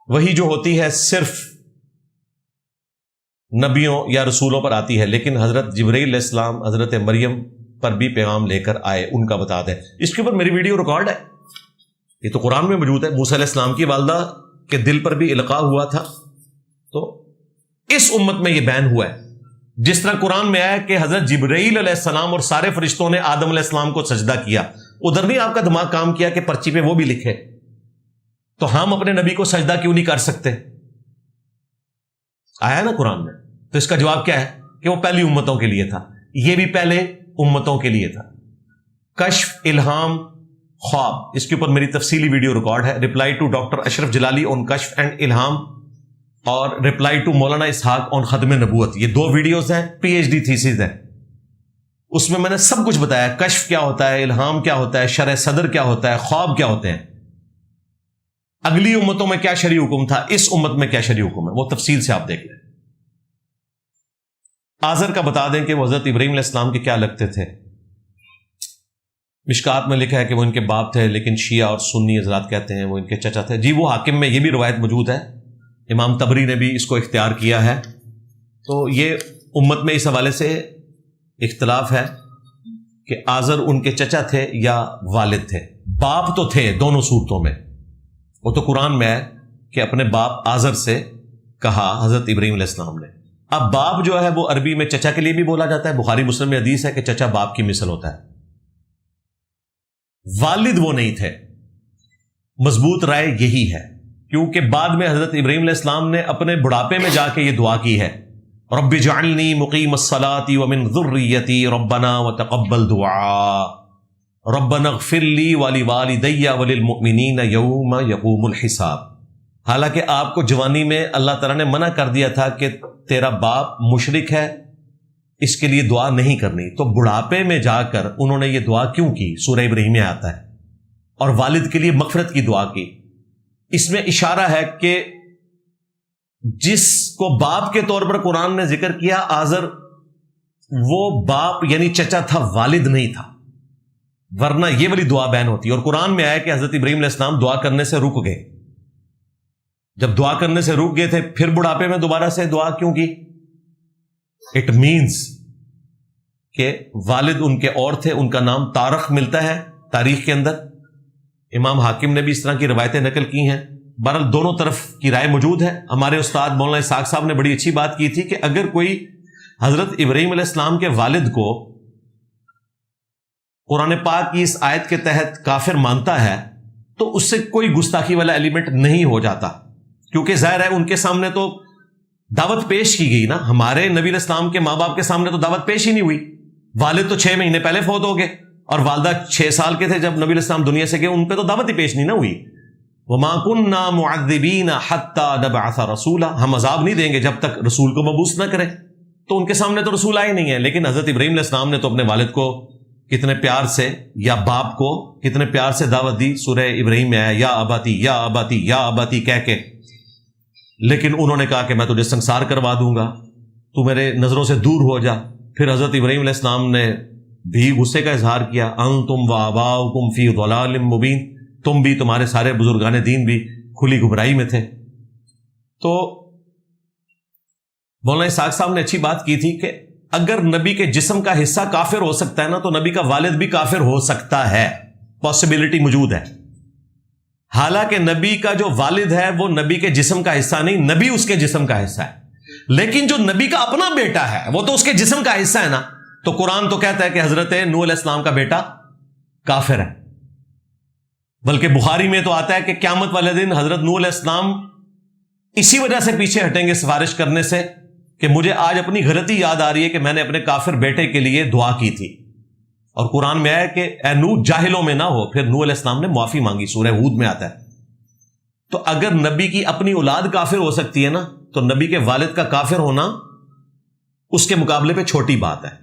وہی جو ہوتی ہے صرف نبیوں یا رسولوں پر آتی ہے، لیکن حضرت جبرائیل علیہ السلام حضرت مریم پر بھی پیغام لے کر آئے، ان کا بتا دیں۔ اس کے اوپر میری ویڈیو ریکارڈ ہے، یہ تو قرآن میں موجود ہے، موسیٰ علیہ السلام کی والدہ کے دل پر بھی القاء ہوا تھا، تو اس امت میں یہ بین ہوا ہے۔ جس طرح قرآن میں آیا کہ حضرت جبرائیل علیہ السلام اور سارے فرشتوں نے آدم علیہ السلام کو سجدہ کیا، ادھر نہیں آپ کا دماغ کام کیا کہ پرچی پہ وہ بھی لکھے، تو ہم اپنے نبی کو سجدہ کیوں نہیں کر سکتے؟ آیا نا قرآن میں، تو اس کا جواب کیا ہے کہ وہ پہلی امتوں کے لیے تھا، یہ بھی پہلے امتوں کے لیے تھا۔ کشف، الہام، خواب، اس کے اوپر میری تفصیلی ویڈیو ریکارڈ ہے، ریپلائی ٹو ڈاکٹر اشرف جلالی آن کشف اینڈ الہام، اور ریپلائی ٹو مولانا اسحاق آن ختم نبوت، یہ 2 ویڈیوز ہیں، پی ایچ ڈی تھیسز ہیں، اس میں نے سب کچھ بتایا، کشف کیا ہوتا ہے، الہام کیا ہوتا ہے، شرح صدر کیا ہوتا ہے، خواب کیا ہوتے ہیں، اگلی امتوں میں کیا شرعی حکم تھا، اس امت میں کیا شرعی حکم ہے، وہ تفصیل سے آپ دیکھ لیں۔ آزر کا بتا دیں کہ وہ حضرت ابراہیم علیہ السلام کے کیا لگتے تھے۔ مشکات میں لکھا ہے کہ وہ ان کے باپ تھے، لیکن شیعہ اور سنی حضرات کہتے ہیں وہ ان کے چچا تھے۔ جی وہ حاکم میں یہ بھی روایت موجود ہے، امام طبری نے بھی اس کو اختیار کیا ہے، تو یہ امت میں اس حوالے سے اختلاف ہے کہ آزر ان کے چچا تھے یا والد تھے۔ باپ تو تھے دونوں صورتوں میں، وہ تو قرآن میں ہے کہ اپنے باپ آزر سے کہا حضرت ابراہیم علیہ السلام نے۔ اب باپ جو ہے وہ عربی میں چچا کے لیے بھی بولا جاتا ہے، بخاری مسلم میں حدیث ہے کہ چچا باپ کی مثل ہوتا ہے۔ والد وہ نہیں تھے، مضبوط رائے یہی ہے، کیونکہ بعد میں حضرت ابراہیم علیہ السلام نے اپنے بڑھاپے میں جا کے یہ دعا کی ہے، رب اجعلنی مقیم الصلاۃ ومن ذریتی ربنا وتقبل دعاء ربنا اغفر لی ولوالدی وللمؤمنین یوم یقوم الحساب۔ حالانکہ آپ کو جوانی میں اللہ تعالیٰ نے منع کر دیا تھا کہ تیرا باپ مشرک ہے، اس کے لیے دعا نہیں کرنی، تو بڑھاپے میں جا کر انہوں نے یہ دعا کیوں کی؟ سورہ ابراہیم میں آتا ہے، اور والد کے لیے مغفرت کی دعا کی۔ اس میں اشارہ ہے کہ جس کو باپ کے طور پر قرآن نے ذکر کیا آزر، وہ باپ یعنی چچا تھا، والد نہیں تھا، ورنہ یہ والی دعا بین ہوتی ہے۔ اور قرآن میں آیا کہ حضرت ابراہیم علیہ السلام دعا کرنے سے رک گئے، جب دعا کرنے سے رک گئے تھے پھر بڑھاپے میں دوبارہ سے دعا کیوں کی؟ اٹ مینز کہ والد ان کے اور تھے، ان کا نام تارخ ملتا ہے تاریخ کے اندر، امام حاکم نے بھی اس طرح کی روایتیں نقل کی ہیں۔ بہرحال دونوں طرف کی رائے موجود ہے۔ ہمارے استاد مولانا اسحاق صاحب نے بڑی اچھی بات کی تھی کہ اگر کوئی حضرت ابراہیم علیہ السلام کے والد کو قرآن پاک کی اس آیت کے تحت کافر مانتا ہے تو اس سے کوئی گستاخی والا ایلیمنٹ نہیں ہو جاتا، کیونکہ ظاہر ہے ان کے سامنے تو دعوت پیش کی گئی نا، ہمارے نبی علیہ السلام کے ماں باپ کے سامنے تو دعوت پیش ہی نہیں ہوئی، والد تو 6 مہینے پہلے فوت ہو گئے، اور والدہ 6 سال کے تھے جب نبی علیہ السلام دنیا سے گئے، ان پہ تو دعوت ہی پیش نہیں نہ ہوئی. وَمَا كُنَّا مُعَذِّبِينَ حَتَّى نَبْعَثَ رَسُولًا، ہم عذاب نہیں دیں گے جب تک رسول کو مبعوث نہ کرے. تو ان کے سامنے تو رسول آئے نہیں ہیں، لیکن حضرت ابراہیم علیہ السلام نے تو اپنے والد کو کتنے پیار سے، یا باپ کو کتنے پیار سے دعوت دی. سورہ ابراہیم میں آیا یا اباتی یا اباتی یا اباتی کہہ کے، لیکن انہوں نے کہا کہ میں تجھے سنسار کروا دوں گا، تو میرے نظروں سے دور ہو جا. پھر حضرت ابراہیم علیہ السلام نے بھی غصے کا اظہار کیا، انتم وآباؤکم فی ضلال مبین، تم بھی، تمہارے سارے بزرگان دین بھی کھلی گمراہی میں تھے. تو مولانا اسحاق صاحب نے اچھی بات کی تھی کہ اگر نبی کے جسم کا حصہ کافر ہو سکتا ہے نا، تو نبی کا والد بھی کافر ہو سکتا ہے، پاسبلٹی موجود ہے. حالانکہ نبی کا جو والد ہے وہ نبی کے جسم کا حصہ نہیں، نبی اس کے جسم کا حصہ ہے. لیکن جو نبی کا اپنا بیٹا ہے وہ تو اس کے جسم کا حصہ ہے نا. تو قرآن تو کہتا ہے کہ حضرت نوح علیہ السلام کا بیٹا کافر ہے. بلکہ بخاری میں تو آتا ہے کہ قیامت والے دن حضرت نوح علیہ السلام اسی وجہ سے پیچھے ہٹیں گے سفارش کرنے سے کہ مجھے آج اپنی غلطی یاد آ رہی ہے کہ میں نے اپنے کافر بیٹے کے لیے دعا کی تھی. اور قرآن میں آیا کہ اے نوح جاہلوں میں نہ ہو. پھر نوح علیہ السلام نے معافی مانگی، سورہ ہود میں آتا ہے. تو اگر نبی کی اپنی اولاد کافر ہو سکتی ہے نا، تو نبی کے والد کا کافر ہونا اس کے مقابلے پہ چھوٹی بات ہے.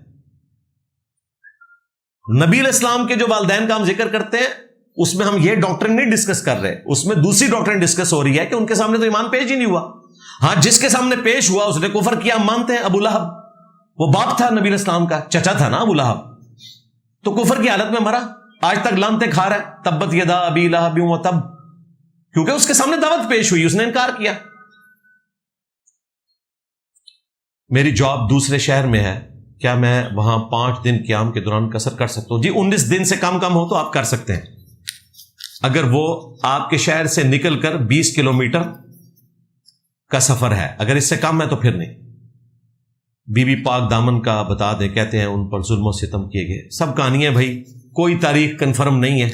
نبی علیہ السلام کے جو والدین کا ہم ذکر کرتے ہیں اس میں ہم یہ ڈاکٹرن نہیں ڈسکس کر رہے، اس میں دوسری ڈاکٹرن ڈسکس ہو رہی ہے کہ ان کے سامنے تو ایمان پیش ہی نہیں ہوا. ہاں جس کے سامنے پیش ہوا اس نے کفر کیا، ہم مانتے ہیں. ابو لہب، وہ باپ تھا نبی علیہ السلام کا، چچا تھا نا ابو لہب، تو کفر کی حالت میں مرا، آج تک لعنتیں کھا رہا ہے. تبت یدا ابی لہب وتب، کیونکہ اس کے سامنے دعوت پیش ہوئی، اس نے انکار کیا. میری جاب دوسرے شہر میں ہے، کیا میں وہاں 5 دن قیام کے دوران قصر کر سکتا ہوں؟ جی 19 دن سے کم ہو تو آپ کر سکتے ہیں. اگر وہ آپ کے شہر سے نکل کر 20 کلومیٹر کا سفر ہے، اگر اس سے کم ہے تو پھر نہیں. بی بی پاک دامن کا بتا دیں، کہتے ہیں ان پر ظلم و ستم کیے گئے. سب کہانیاں بھائی، کوئی تاریخ کنفرم نہیں ہے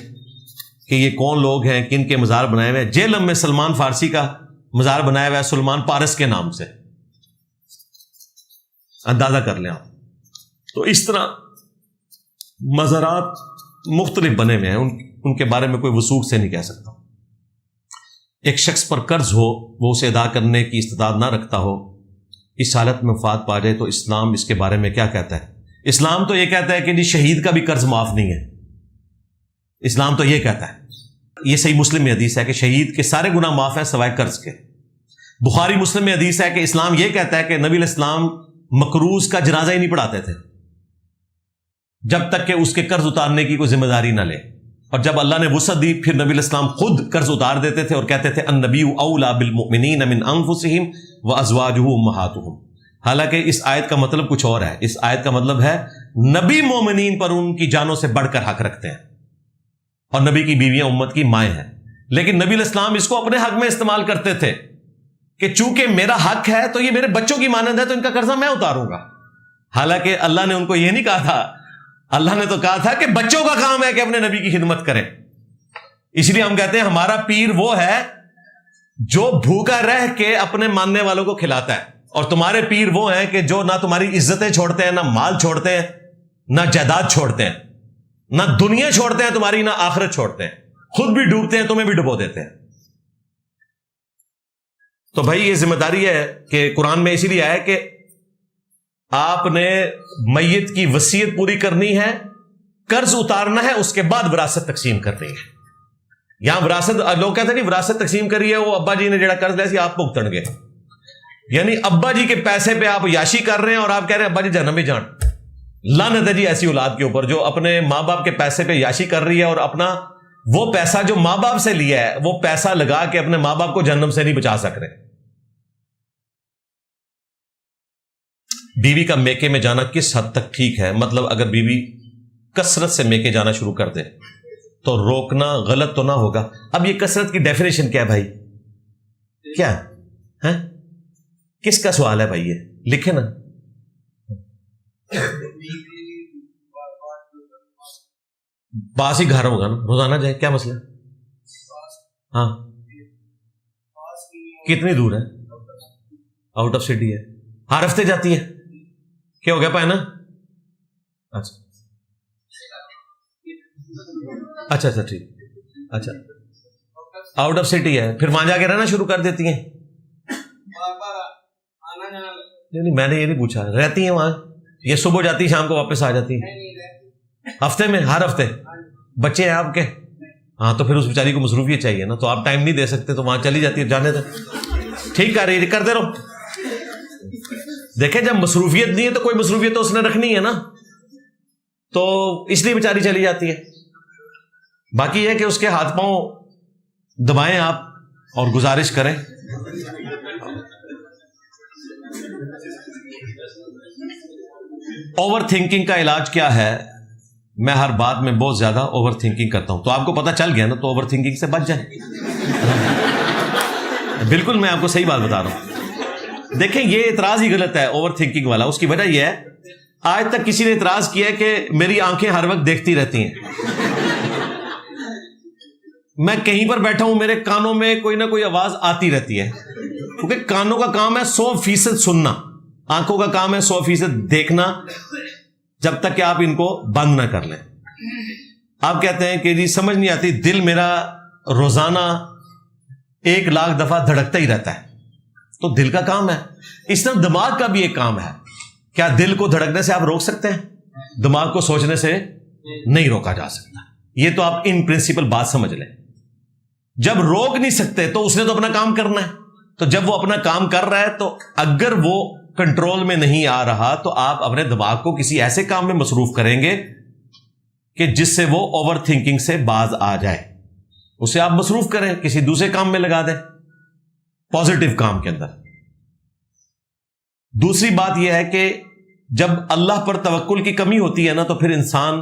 کہ یہ کون لوگ ہیں، کن کے مزار بنائے ہوئے ہیں. جیلم میں سلمان فارسی کا مزار بنایا ہوا ہے سلمان پارس کے نام سے، اندازہ کر لیں آپ. تو اس طرح مزارات مختلف بنے ہوئے ہیں، ان کے بارے میں کوئی وثوق سے نہیں کہہ سکتا. ایک شخص پر قرض ہو، وہ اسے ادا کرنے کی استطاعت نہ رکھتا ہو، اس حالت میں وفات پا جائے، تو اسلام اس کے بارے میں کیا کہتا ہے؟ اسلام تو یہ کہتا ہے کہ جی شہید کا بھی قرض معاف نہیں ہے. اسلام تو یہ کہتا ہے، یہ صحیح مسلم میں حدیث ہے کہ شہید کے سارے گناہ معاف ہیں سوائے قرض کے. بخاری مسلم میں حدیث ہے کہ اسلام یہ کہتا ہے کہ نبی علیہ السلام مقروض کا جنازہ ہی نہیں پڑھاتے تھے جب تک کہ اس کے قرض اتارنے کی کوئی ذمہ داری نہ لے. اور جب اللہ نے وسعت دی پھر نبی علیہ السلام خود قرض اتار دیتے تھے اور کہتے تھے النبی اولی بالمؤمنین من انفسہم وازواجہ امہاتہم. حالانکہ اس آیت کا مطلب کچھ اور ہے. اس آیت کا مطلب ہے نبی مومنین پر ان کی جانوں سے بڑھ کر حق رکھتے ہیں، اور نبی کی بیویاں امت کی مائیں ہیں. لیکن نبی علیہ السلام اس کو اپنے حق میں استعمال کرتے تھے کہ چونکہ میرا حق ہے تو یہ میرے بچوں کی مانند ہے، تو ان کا قرضہ میں اتاروں گا. حالانکہ اللہ نے ان کو یہ نہیں کہا تھا، اللہ نے تو کہا تھا کہ بچوں کا کام ہے کہ اپنے نبی کی خدمت کریں. اس لیے ہم کہتے ہیں ہمارا پیر وہ ہے جو بھوکا رہ کے اپنے ماننے والوں کو کھلاتا ہے، اور تمہارے پیر وہ ہیں کہ جو نہ تمہاری عزتیں چھوڑتے ہیں، نہ مال چھوڑتے ہیں، نہ جائیداد چھوڑتے ہیں، نہ دنیا چھوڑتے ہیں تمہاری، نہ آخرت چھوڑتے ہیں، خود بھی ڈوبتے ہیں، تمہیں بھی ڈبو دیتے ہیں. تو بھائی یہ ذمہ داری ہے کہ قرآن میں اسی لیے آیا کہ آپ نے میت کی وصیت پوری کرنی ہے، قرض اتارنا ہے، اس کے بعد وراثت تقسیم کرنی ہے. یہاں وراثت لوگ کہتے ہیں نہیں وراثت تقسیم کری ہے وہ ابا جی نے جڑا قرض لیا سی آپ بھگتن گے، یعنی ابا جی کے پیسے پہ آپ یاشی کر رہے ہیں اور آپ کہہ رہے ہیں ابا جی جہنم میں جان. لعنت ہے جی ایسی اولاد کے اوپر جو اپنے ماں باپ کے پیسے پہ یاشی کر رہی ہے اور اپنا وہ پیسہ جو ماں باپ سے لیا ہے وہ پیسہ لگا کے اپنے ماں باپ کو جہنم سے نہیں بچا سک رہے. بیوی کا میکے میں جانا کس حد تک ٹھیک ہے؟ مطلب اگر بیوی کثرت سے میکے جانا شروع کر دے تو روکنا غلط تو نہ ہوگا. اب یہ کثرت کی ڈیفینیشن کیا ہے بھائی؟ کیا ہے؟ کس کا سوال ہے بھائی؟ یہ لکھے نا. پاس ہی گھر ہوگا نا، روزانہ جائے، کیا مسئلہ؟ ہاں کتنی دور ہے؟ آؤٹ آف سٹی ہے، ہر ہفتے جاتی ہے. کیا ہو گیا پائے نا؟ اچھا اچھا اچھا ٹھیک, اچھا آؤٹ آف سٹی ہے, پھر وہاں جا کے رہنا شروع کر دیتی ہیں؟ نہیں میں نے یہ نہیں پوچھا, رہتی ہیں وہاں, یہ صبح جاتی ہیں شام کو واپس آ جاتی ہیں؟ ہفتے میں, ہر ہفتے بچے ہیں آپ کے؟ ہاں تو پھر اس بیچاری کو مصروفیت چاہیے نا, تو آپ ٹائم نہیں دے سکتے تو وہاں چلی جاتی ہے, جانے دیں, ٹھیک کر رہی ہے, کرتے رہو. دیکھیں جب مصروفیت نہیں ہے تو کوئی مصروفیت تو اس نے رکھنی ہے نا, تو اس لیے بیچاری چلی جاتی ہے. باقی یہ کہ اس کے ہاتھ پاؤں دبائیں آپ اور گزارش کریں. اوور تھنکنگ کا علاج کیا ہے؟ میں ہر بات میں بہت زیادہ اوور تھنکنگ کرتا ہوں, تو آپ کو پتہ چل گیا نا, تو اوور تھنکنگ سے بچ جائیں. بالکل میں آپ کو صحیح بات بتا رہا ہوں. دیکھیں یہ اعتراض ہی غلط ہے اوور تھنکنگ والا. اس کی وجہ یہ ہے, آج تک کسی نے اعتراض کیا ہے کہ میری آنکھیں ہر وقت دیکھتی رہتی ہیں, میں کہیں پر بیٹھا ہوں میرے کانوں میں کوئی نہ کوئی آواز آتی رہتی ہے, کیونکہ کانوں کا کام ہے 100% سننا, آنکھوں کا کام ہے 100% دیکھنا, جب تک کہ آپ ان کو بند نہ کر لیں. آپ کہتے ہیں کہ جی سمجھ نہیں آتی, دل میرا روزانہ 1,00,000 دفعہ دھڑکتا ہی رہتا ہے, تو دل کا کام ہے. اس طرح دماغ کا بھی ایک کام ہے. کیا دل کو دھڑکنے سے آپ روک سکتے ہیں؟ دماغ کو سوچنے سے نہیں روکا جا سکتا. یہ تو آپ ان پرنسپل بات سمجھ لیں. جب روک نہیں سکتے تو اس نے تو اپنا کام کرنا ہے, تو جب وہ اپنا کام کر رہا ہے تو اگر وہ کنٹرول میں نہیں آ رہا تو آپ اپنے دماغ کو کسی ایسے کام میں مصروف کریں گے کہ جس سے وہ اوور تھنکنگ سے باز آ جائے. اسے آپ مصروف کریں, کسی دوسرے کام میں لگا دیں, پازیٹو کام کے اندر. دوسری بات یہ ہے کہ جب اللہ پر توکل کی کمی ہوتی ہے نا, تو پھر انسان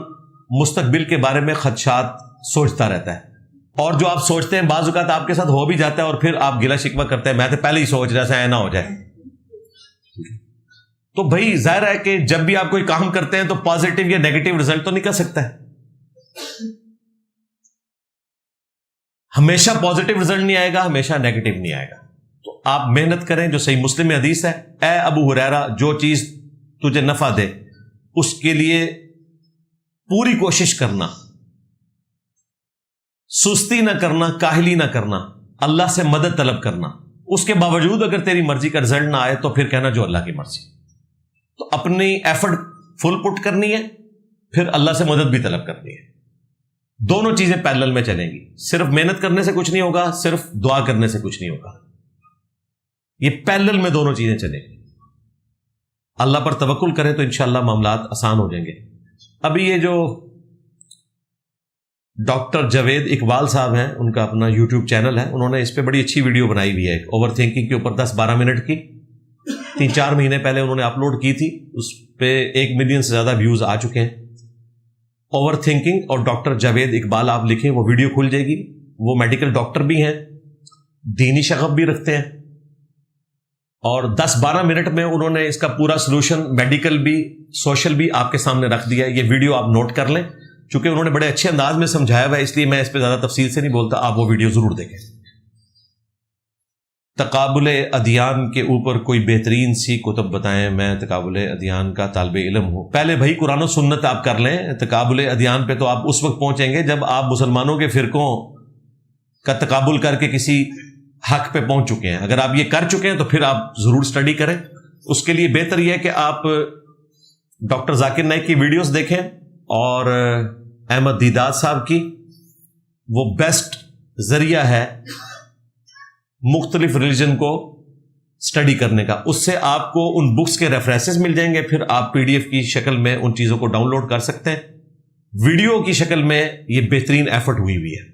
مستقبل کے بارے میں خدشات سوچتا رہتا ہے, اور جو آپ سوچتے ہیں بعض اوقات آپ کے ساتھ ہو بھی جاتا ہے, اور پھر آپ گلا شکوہ کرتے ہیں, میں تو پہلے ہی سوچ رہا تھا ایسا نہ ہو جائے. تو بھائی ظاہر ہے کہ جب بھی آپ کوئی کام کرتے ہیں تو پازیٹو یا نیگیٹو رزلٹ تو نکل سکتا ہے. ہمیشہ پازیٹو رزلٹ نہیں آئے گا, ہمیشہ نیگیٹو نہیں آئے گا. تو آپ محنت کریں. جو صحیح مسلم میں حدیث ہے, اے ابو ہریرہ جو چیز تجھے نفع دے اس کے لیے پوری کوشش کرنا, سستی نہ کرنا, کاہلی نہ کرنا, اللہ سے مدد طلب کرنا. اس کے باوجود اگر تیری مرضی کا رزلٹ نہ آئے تو پھر کہنا جو اللہ کی مرضی. تو اپنی ایفرٹ فل پٹ کرنی ہے, پھر اللہ سے مدد بھی طلب کرنی ہے. دونوں چیزیں پیرلل میں چلیں گی. صرف محنت کرنے سے کچھ نہیں ہوگا, صرف دعا کرنے سے کچھ نہیں ہوگا. یہ پیرلل میں دونوں چیزیں چلیں گی. اللہ پر توکل کریں تو انشاءاللہ معاملات آسان ہو جائیں گے. ابھی یہ جو ڈاکٹر جاوید اقبال صاحب ہیں, ان کا اپنا یوٹیوب چینل ہے, انہوں نے اس پہ بڑی اچھی ویڈیو بنائی ہوئی ہے اوور تھنکنگ کے اوپر, 10-12 منٹ کی. 3-4 مہینے پہلے انہوں نے اپلوڈ کی تھی. اس پہ 1 ملین سے زیادہ ویوز آ چکے ہیں. اوور تھنکنگ اور ڈاکٹر جاوید اقبال آپ لکھیں, وہ ویڈیو کھل جائے گی. وہ میڈیکل ڈاکٹر بھی ہیں, دینی شغف بھی رکھتے ہیں, اور 10-12 منٹ میں انہوں نے اس کا پورا سلوشن میڈیکل بھی سوشل بھی آپ کے سامنے رکھ دیا. یہ ویڈیو آپ نوٹ کر لیں, چونکہ انہوں نے بڑے اچھے انداز میں سمجھایا ہوا ہے, اس لیے میں اس پہ زیادہ تفصیل سے نہیں بولتا. آپ وہ ویڈیو ضرور دیکھیں. تقابل ادیان کے اوپر کوئی بہترین سی کتب بتائیں, میں تقابل ادیان کا طالب علم ہوں. پہلے بھائی قرآن و سنت آپ کر لیں. تقابل ادیان پہ تو آپ اس وقت پہنچیں گے جب آپ مسلمانوں کے فرقوں کا تقابل کر کے کسی حق پہ پہنچ چکے ہیں. اگر آپ یہ کر چکے ہیں تو پھر آپ ضرور سٹڈی کریں. اس کے لیے بہتر یہ ہے کہ آپ ڈاکٹر ذاکر نائک کی ویڈیوز دیکھیں, اور احمد دیداد صاحب کی, وہ بیسٹ ذریعہ ہے مختلف ریلیجن کو سٹڈی کرنے کا. اس سے آپ کو ان بکس کے ریفرنسز مل جائیں گے, پھر آپ PDF کی شکل میں ان چیزوں کو ڈاؤن لوڈ کر سکتے ہیں. ویڈیو کی شکل میں یہ بہترین ایفرٹ ہوئی ہوئی ہے.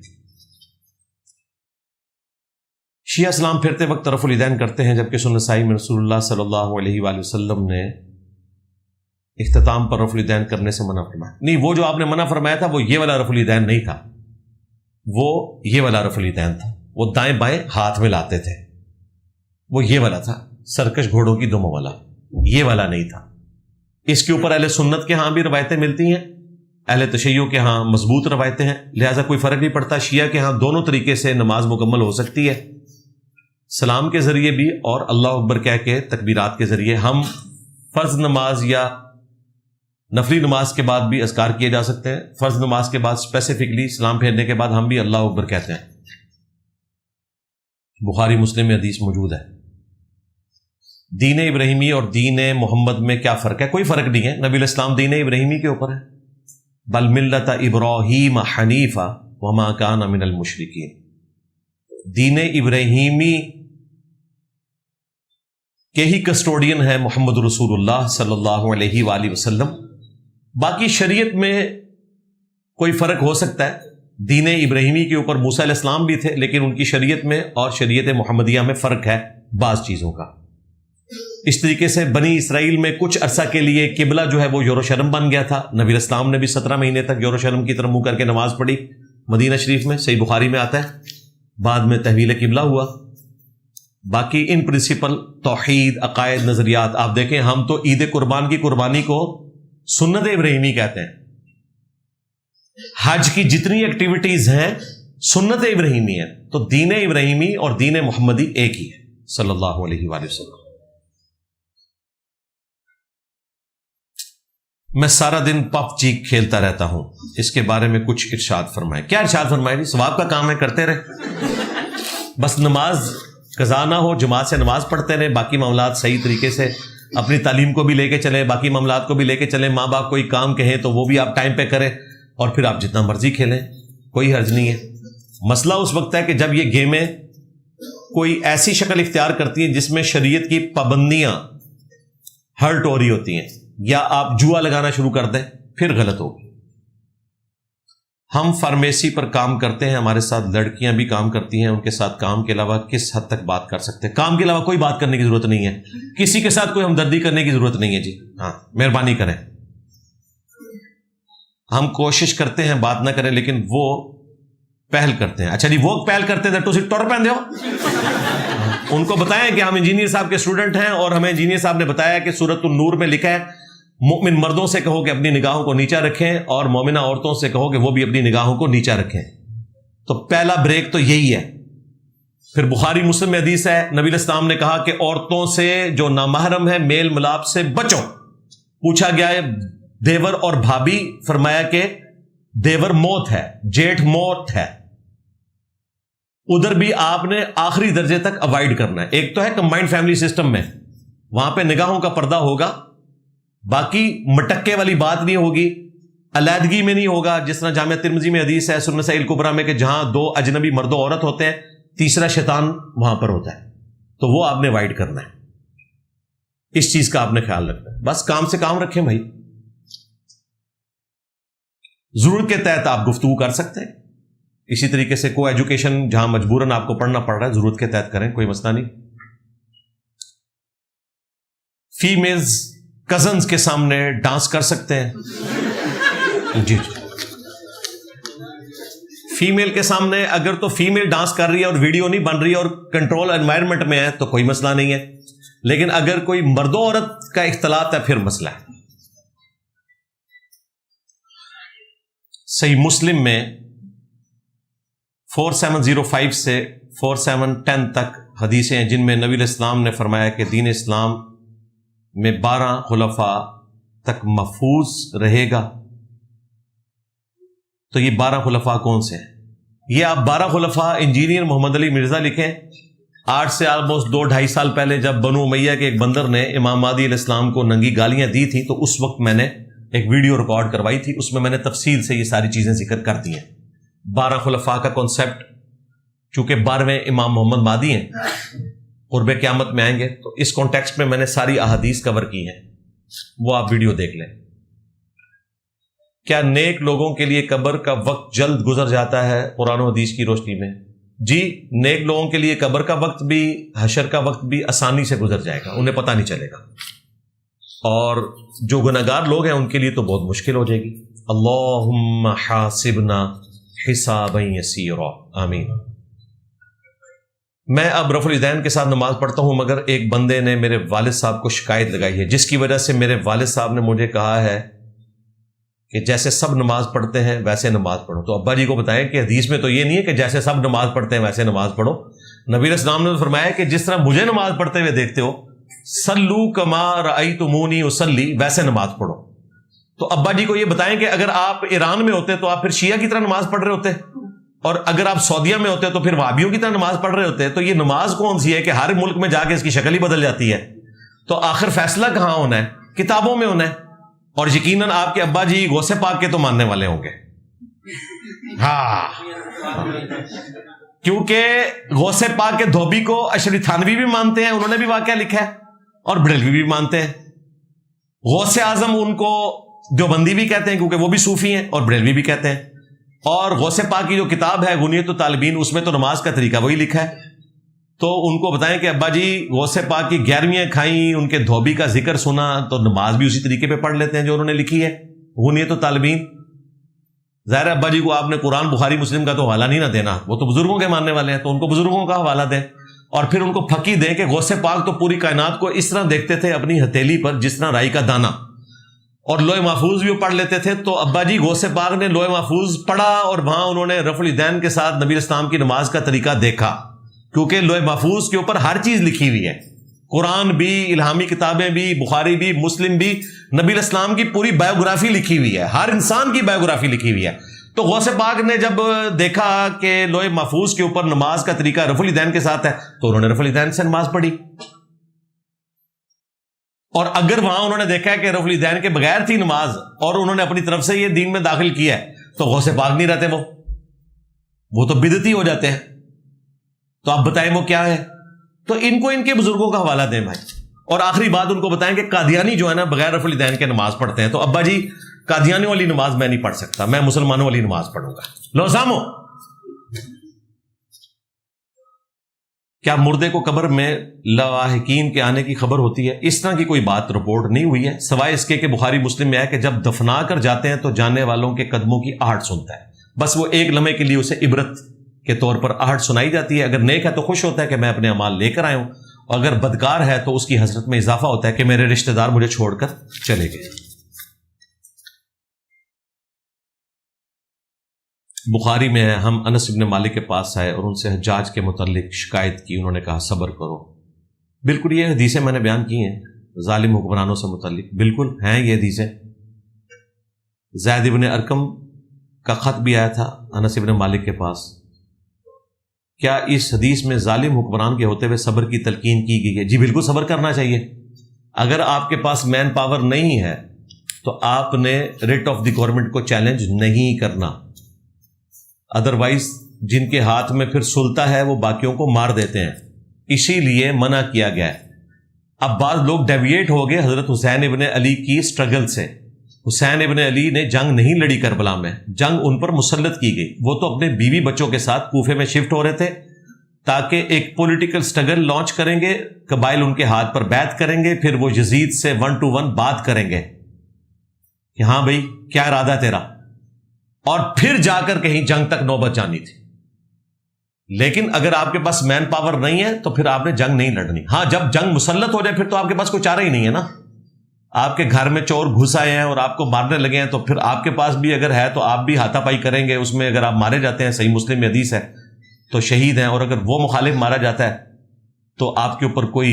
شیعہ اسلام پھرتے وقت طرف الیدین کرتے ہیں, جبکہ سنن نسائی میں رسول اللہ صلی اللہ علیہ وآلہ وسلم نے اختتام پر رفع الیدین کرنے سے منع فرمایا. نہیں, وہ جو آپ نے منع فرمایا تھا وہ یہ والا رفع الیدین نہیں تھا, وہ یہ والا رفع الیدین تھا. وہ دائیں بائیں ہاتھ میں لاتے تھے, وہ یہ والا تھا, سرکش گھوڑوں کی دموں والا, یہ والا نہیں تھا. اس کے اوپر اہل سنت کے ہاں بھی روایتیں ملتی ہیں, اہل تشیع کے ہاں مضبوط روایتیں ہیں, لہٰذا کوئی فرق نہیں پڑتا. شیعہ کے ہاں دونوں طریقے سے نماز مکمل ہو سکتی ہے, سلام کے ذریعے بھی اور اللہ اکبر کہہ کے تکبیرات کے ذریعے. ہم فرض نماز یا نفلی نماز کے بعد بھی اذکار کیے جا سکتے ہیں. فرض نماز کے بعد اسپیسیفکلی سلام پھیرنے کے بعد ہم بھی اللہ اکبر کہتے ہیں. بخاری مسلم میں حدیث موجود ہے. دین ابراہیمی اور دین محمد میں کیا فرق ہے؟ کوئی فرق نہیں ہے. نبی الاسلام دین ابراہیمی کے اوپر ہے. بل ملت ابراہیم حنیفہ وما کان من المشرکین. دین ابراہیمی کے ہی کسٹوڈین ہے محمد رسول اللہ صلی اللہ علیہ وآلہ وسلم. باقی شریعت میں کوئی فرق ہو سکتا ہے. دین ابراہیمی کے اوپر موسیٰ علیہ السلام بھی تھے، لیکن ان کی شریعت میں اور شریعت محمدیہ میں فرق ہے بعض چیزوں کا. اس طریقے سے بنی اسرائیل میں کچھ عرصہ کے لیے قبلہ جو ہے وہ یروشلم بن گیا تھا. نبی الاسلام نے بھی 17 مہینے تک یروشلم کی طرف منہ کر کے نماز پڑھی مدینہ شریف میں. صحیح بخاری میں آتا ہے. بعد میں تحویل قبلہ ہوا. باقی ان پرنسپل توحید عقائد نظریات آپ دیکھیں، ہم تو عید قربان کی قربانی کو سنت ابراہیمی کہتے ہیں. حج کی جتنی ایکٹیویٹیز ہیں سنت ابراہیمی ہے. تو دین ابراہیمی اور دین محمدی ایک ہی ہے صلی اللہ علیہ وآلہ وسلم. میں سارا دن پب جی کھیلتا رہتا ہوں، اس کے بارے میں کچھ ارشاد فرمائے. کیا ارشاد فرمائے جی؟ ثواب کا کام ہے، کرتے رہے. بس نماز قضا نہ ہو، جماعت سے نماز پڑھتے رہے، باقی معاملات صحیح طریقے سے اپنی تعلیم کو بھی لے کے چلیں، باقی معاملات کو بھی لے کے چلیں. ماں باپ کوئی کام کہیں تو وہ بھی آپ ٹائم پہ کریں، اور پھر آپ جتنا مرضی کھیلیں، کوئی حرج نہیں ہے. مسئلہ اس وقت ہے کہ جب یہ گیمیں کوئی ایسی شکل اختیار کرتی ہیں جس میں شریعت کی پابندیاں ہرٹ ہو رہی ہوتی ہیں، یا آپ جوا لگانا شروع کر دیں، پھر غلط ہوگی. ہم فارمیسی پر کام کرتے ہیں، ہمارے ساتھ لڑکیاں بھی کام کرتی ہیں. ان کے ساتھ کام کے علاوہ کس حد تک بات کر سکتے ہیں؟ کام کے علاوہ کوئی بات کرنے کی ضرورت نہیں ہے. کسی کے ساتھ کوئی ہمدردی کرنے کی ضرورت نہیں ہے جی. ہاں مہربانی کریں. ہم کوشش کرتے ہیں بات نہ کریں، لیکن وہ پہل کرتے ہیں. اچھا جی، وہ پہل کرتے تھے تو صرف ٹور پہن دو. ان کو بتائیں کہ ہم انجینئر صاحب کے اسٹوڈنٹ ہیں، اور ہمیں انجینئر صاحب نے بتایا کہ سورۃ النور میں لکھا ہے مومن مردوں سے کہو کہ اپنی نگاہوں کو نیچا رکھیں، اور مومنہ عورتوں سے کہو کہ وہ بھی اپنی نگاہوں کو نیچا رکھیں. تو پہلا بریک تو یہی ہے. پھر بخاری مسلم میں حدیث ہے، نبی الاسلام نے کہا کہ عورتوں سے جو نامحرم ہے میل ملاپ سے بچو. پوچھا گیا ہے دیور اور بھابھی، فرمایا کہ دیور موت ہے، جیٹھ موت ہے. ادھر بھی آپ نے آخری درجے تک اوائڈ کرنا ہے. ایک تو ہے کمبائنڈ فیملی سسٹم میں، وہاں پہ نگاہوں کا پردہ ہوگا، باقی مٹکے والی بات نہیں ہوگی، علیحدگی میں نہیں ہوگا. جس طرح جامعہ ترمذی میں حدیث ہے سنن نسائی الکبریٰ میں کہ جہاں 2 اجنبی مرد و عورت ہوتے ہیں، تیسرا شیطان وہاں پر ہوتا ہے. تو وہ آپ نے اوائڈ کرنا ہے. اس چیز کا آپ نے خیال رکھنا ہے. بس کام سے کام رکھیں بھائی. ضرورت کے تحت آپ گفتگو کر سکتے ہیں. اسی طریقے سے کو ایجوکیشن جہاں مجبوراً آپ کو پڑھنا پڑ رہا ہے، ضرورت کے تحت کریں، کوئی مسئلہ نہیں. فیمیلز کزنز کے سامنے ڈانس کر سکتے ہیں جی. فیمیل کے سامنے اگر تو فیمیل ڈانس کر رہی ہے اور ویڈیو نہیں بن رہی ہے اور کنٹرول انوائرمنٹ میں ہے تو کوئی مسئلہ نہیں ہے. لیکن اگر کوئی مرد و عورت کا اختلاط ہے پھر مسئلہ ہے. صحیح مسلم میں 4705 سے 4710 تک حدیثیں ہیں جن میں نبی علیہ السلام نے فرمایا کہ دین اسلام میں 12 خلفاء تک محفوظ رہے گا. تو یہ 12 خلفاء کون سے ہیں؟ یہ آپ 12 خلفاء انجینئر محمد علی مرزا لکھیں. 8 سے آلموسٹ 2-2.5 سال پہلے جب بنو امیہ کے ایک بندر نے امام مہدی علیہ السلام کو ننگی گالیاں دی تھی تو اس وقت میں نے ایک ویڈیو ریکارڈ کروائی تھی، اس میں نے تفصیل سے یہ ساری چیزیں ذکر کر دی ہیں. 12 خلفاء کا کانسیپٹ، چونکہ 12ویں امام محمد مہدی ہیں، قرب قیامت میں آئیں گے، تو اس کانٹیکسٹ میں نے ساری احادیث کور کی ہیں، وہ آپ ویڈیو دیکھ لیں. کیا نیک لوگوں کے لیے قبر کا وقت جلد گزر جاتا ہے قرآن و حدیث کی روشنی میں؟ جی، نیک لوگوں کے لیے قبر کا وقت بھی، حشر کا وقت بھی آسانی سے گزر جائے گا، انہیں پتہ نہیں چلے گا. اور جو گناہگار لوگ ہیں ان کے لیے تو بہت مشکل ہو جائے گی. اللہم حاسبنا حسابا یسیرا، آمین. میں اب رفع الیدین کے ساتھ نماز پڑھتا ہوں، مگر ایک بندے نے میرے والد صاحب کو شکایت لگائی ہے جس کی وجہ سے میرے والد صاحب نے مجھے کہا ہے کہ جیسے سب نماز پڑھتے ہیں ویسے نماز پڑھو. تو ابا جی کو بتائیں کہ حدیث میں تو یہ نہیں ہے کہ جیسے سب نماز پڑھتے ہیں ویسے نماز پڑھو. نبی علیہ السلام نے فرمایا کہ جس طرح مجھے نماز پڑھتے ہوئے دیکھتے ہو، صلو کما رأیتمونی اصلی، ویسے نماز پڑھو. تو ابا جی کو یہ بتائیں کہ اگر آپ ایران میں ہوتے تو آپ پھر شیعہ کی طرح نماز پڑھ رہے ہوتے، اور اگر آپ سعودیہ میں ہوتے تو پھر وہابیوں کی طرح نماز پڑھ رہے ہوتے. تو یہ نماز کون سی ہے کہ ہر ملک میں جا کے اس کی شکل ہی بدل جاتی ہے؟ تو آخر فیصلہ کہاں ہونا ہے؟ کتابوں میں ہونا ہے. اور یقیناً آپ کے ابا جی غوث پاک کے تو ماننے والے ہوں گے. ہاں، کیونکہ غوث پاک کے دھوبی کو اشری تھانوی بھی مانتے ہیں، انہوں نے بھی واقعہ لکھا ہے، اور بریلوی بھی مانتے ہیں. غوث اعظم ان کو دیوبندی بھی کہتے ہیں کیونکہ وہ بھی صوفی ہیں، اور بریلوی بھی کہتے ہیں. اور غوث پاک کی جو کتاب ہے غنیت الطالبین، اس میں تو نماز کا طریقہ وہی لکھا ہے. تو ان کو بتائیں کہ ابا جی غوث پاک کی 11ویں کھائیں، ان کے دھوبی کا ذکر سنا، تو نماز بھی اسی طریقے پہ پڑھ لیتے ہیں جو انہوں نے لکھی ہے غنیت الطالبین. ظاہر ابا جی کو آپ نے قرآن بخاری مسلم کا تو حوالہ نہیں نہ دینا، وہ تو بزرگوں کے ماننے والے ہیں، تو ان کو بزرگوں کا حوالہ دیں. اور پھر ان کو پھکی دیں کہ غوث پاک تو پوری کائنات کو اس طرح دیکھتے تھے اپنی ہتھیلی پر جس طرح رائی کا دانہ، اور لوح محفوظ بھی وہ پڑھ لیتے تھے. تو ابا جی غوث پاک نے لوح محفوظ پڑھا، اور وہاں انہوں نے رفع الیدین کے ساتھ نبی اسلام کی نماز کا طریقہ دیکھا، کیونکہ لوح محفوظ کے اوپر ہر چیز لکھی ہوئی ہے، قرآن بھی، الہامی کتابیں بھی، بخاری بھی، مسلم بھی، نبی اسلام کی پوری بایوگرافی لکھی ہوئی ہے، ہر انسان کی بایوگرافی لکھی ہوئی ہے. تو غوث پاک نے جب دیکھا کہ لوح محفوظ کے اوپر نماز کا طریقہ رفع الیدین کے ساتھ ہے، تو انہوں نے رفع الیدین سے نماز پڑھی. اور اگر وہاں انہوں نے دیکھا کہ رفع الیدین کے بغیر تھی نماز، اور انہوں نے اپنی طرف سے یہ دین میں داخل کیا ہے، تو غوث پاک نہیں رہتے، وہ تو بدعتی ہو جاتے ہیں. تو آپ بتائیں وہ کیا ہے؟ تو ان کو ان کے بزرگوں کا حوالہ دیں بھائی. اور آخری بات ان کو بتائیں کہ قادیانی جو ہے نا بغیر رفع الیدین کے نماز پڑھتے ہیں. تو ابا جی قادیانی والی نماز میں نہیں پڑھ سکتا، میں مسلمانوں والی نماز پڑھوں گا. لو سامو، کیا مردے کو قبر میں لواحقین کے آنے کی خبر ہوتی ہے؟ اس طرح کی کوئی بات رپورٹ نہیں ہوئی ہے، سوائے اس کے کہ بخاری مسلم میں ہے کہ جب دفنا کر جاتے ہیں تو جانے والوں کے قدموں کی آہٹ سنتا ہے. بس وہ ایک لمحے کے لیے اسے عبرت کے طور پر آہٹ سنائی جاتی ہے. اگر نیک ہے تو خوش ہوتا ہے کہ میں اپنے اعمال لے کر آیا ہوں، اور اگر بدکار ہے تو اس کی حسرت میں اضافہ ہوتا ہے کہ میرے رشتہ دار مجھے چھوڑ کر چلے گئے. بخاری میں ہے، ہم انس بن مالک کے پاس آئے اور ان سے حجاج کے متعلق شکایت کی، انہوں نے کہا صبر کرو. بالکل یہ حدیثیں میں نے بیان کی ہیں ظالم حکمرانوں سے متعلق، بالکل ہیں یہ حدیثیں. زید بن ارقم کا خط بھی آیا تھا انس بن مالک کے پاس. کیا اس حدیث میں ظالم حکمران کے ہوتے ہوئے صبر کی تلقین کی گئی ہے؟ جی بالکل صبر کرنا چاہیے. اگر آپ کے پاس مین پاور نہیں ہے تو آپ نے ریٹ آف دی گورنمنٹ کو چیلنج نہیں کرنا، ادروائز جن کے ہاتھ میں پھر سلطہ ہے وہ باقیوں کو مار دیتے ہیں، اسی لیے منع کیا گیا ہے. اب بعض لوگ ڈیویٹ ہو گئے حضرت حسین ابن علی کی سٹرگل سے. حسین ابن علی نے جنگ نہیں لڑی کربلا میں، جنگ ان پر مسلط کی گئی. وہ تو اپنے بیوی بچوں کے ساتھ کوفے میں شفٹ ہو رہے تھے تاکہ ایک پولیٹیکل سٹرگل لانچ کریں گے، قبائل ان کے ہاتھ پر بیعت کریں گے، پھر وہ یزید سے 1 to 1 بات کریں گے کہ ہاں بھائی کیا ارادہ تیرا، اور پھر جا کر کہیں جنگ تک نوبت جانی تھی. لیکن اگر آپ کے پاس مین پاور نہیں ہے تو پھر آپ نے جنگ نہیں لڑنی. ہاں جب جنگ مسلط ہو جائے پھر تو آپ کے پاس کوئی چارہ ہی نہیں ہے نا. آپ کے گھر میں چور گھس آئے ہیں اور آپ کو مارنے لگے ہیں، تو پھر آپ کے پاس بھی اگر ہے تو آپ بھی ہاتھا پائی کریں گے. اس میں اگر آپ مارے جاتے ہیں، صحیح مسلم میں حدیث ہے، تو شہید ہیں. اور اگر وہ مخالف مارا جاتا ہے تو آپ کے اوپر کوئی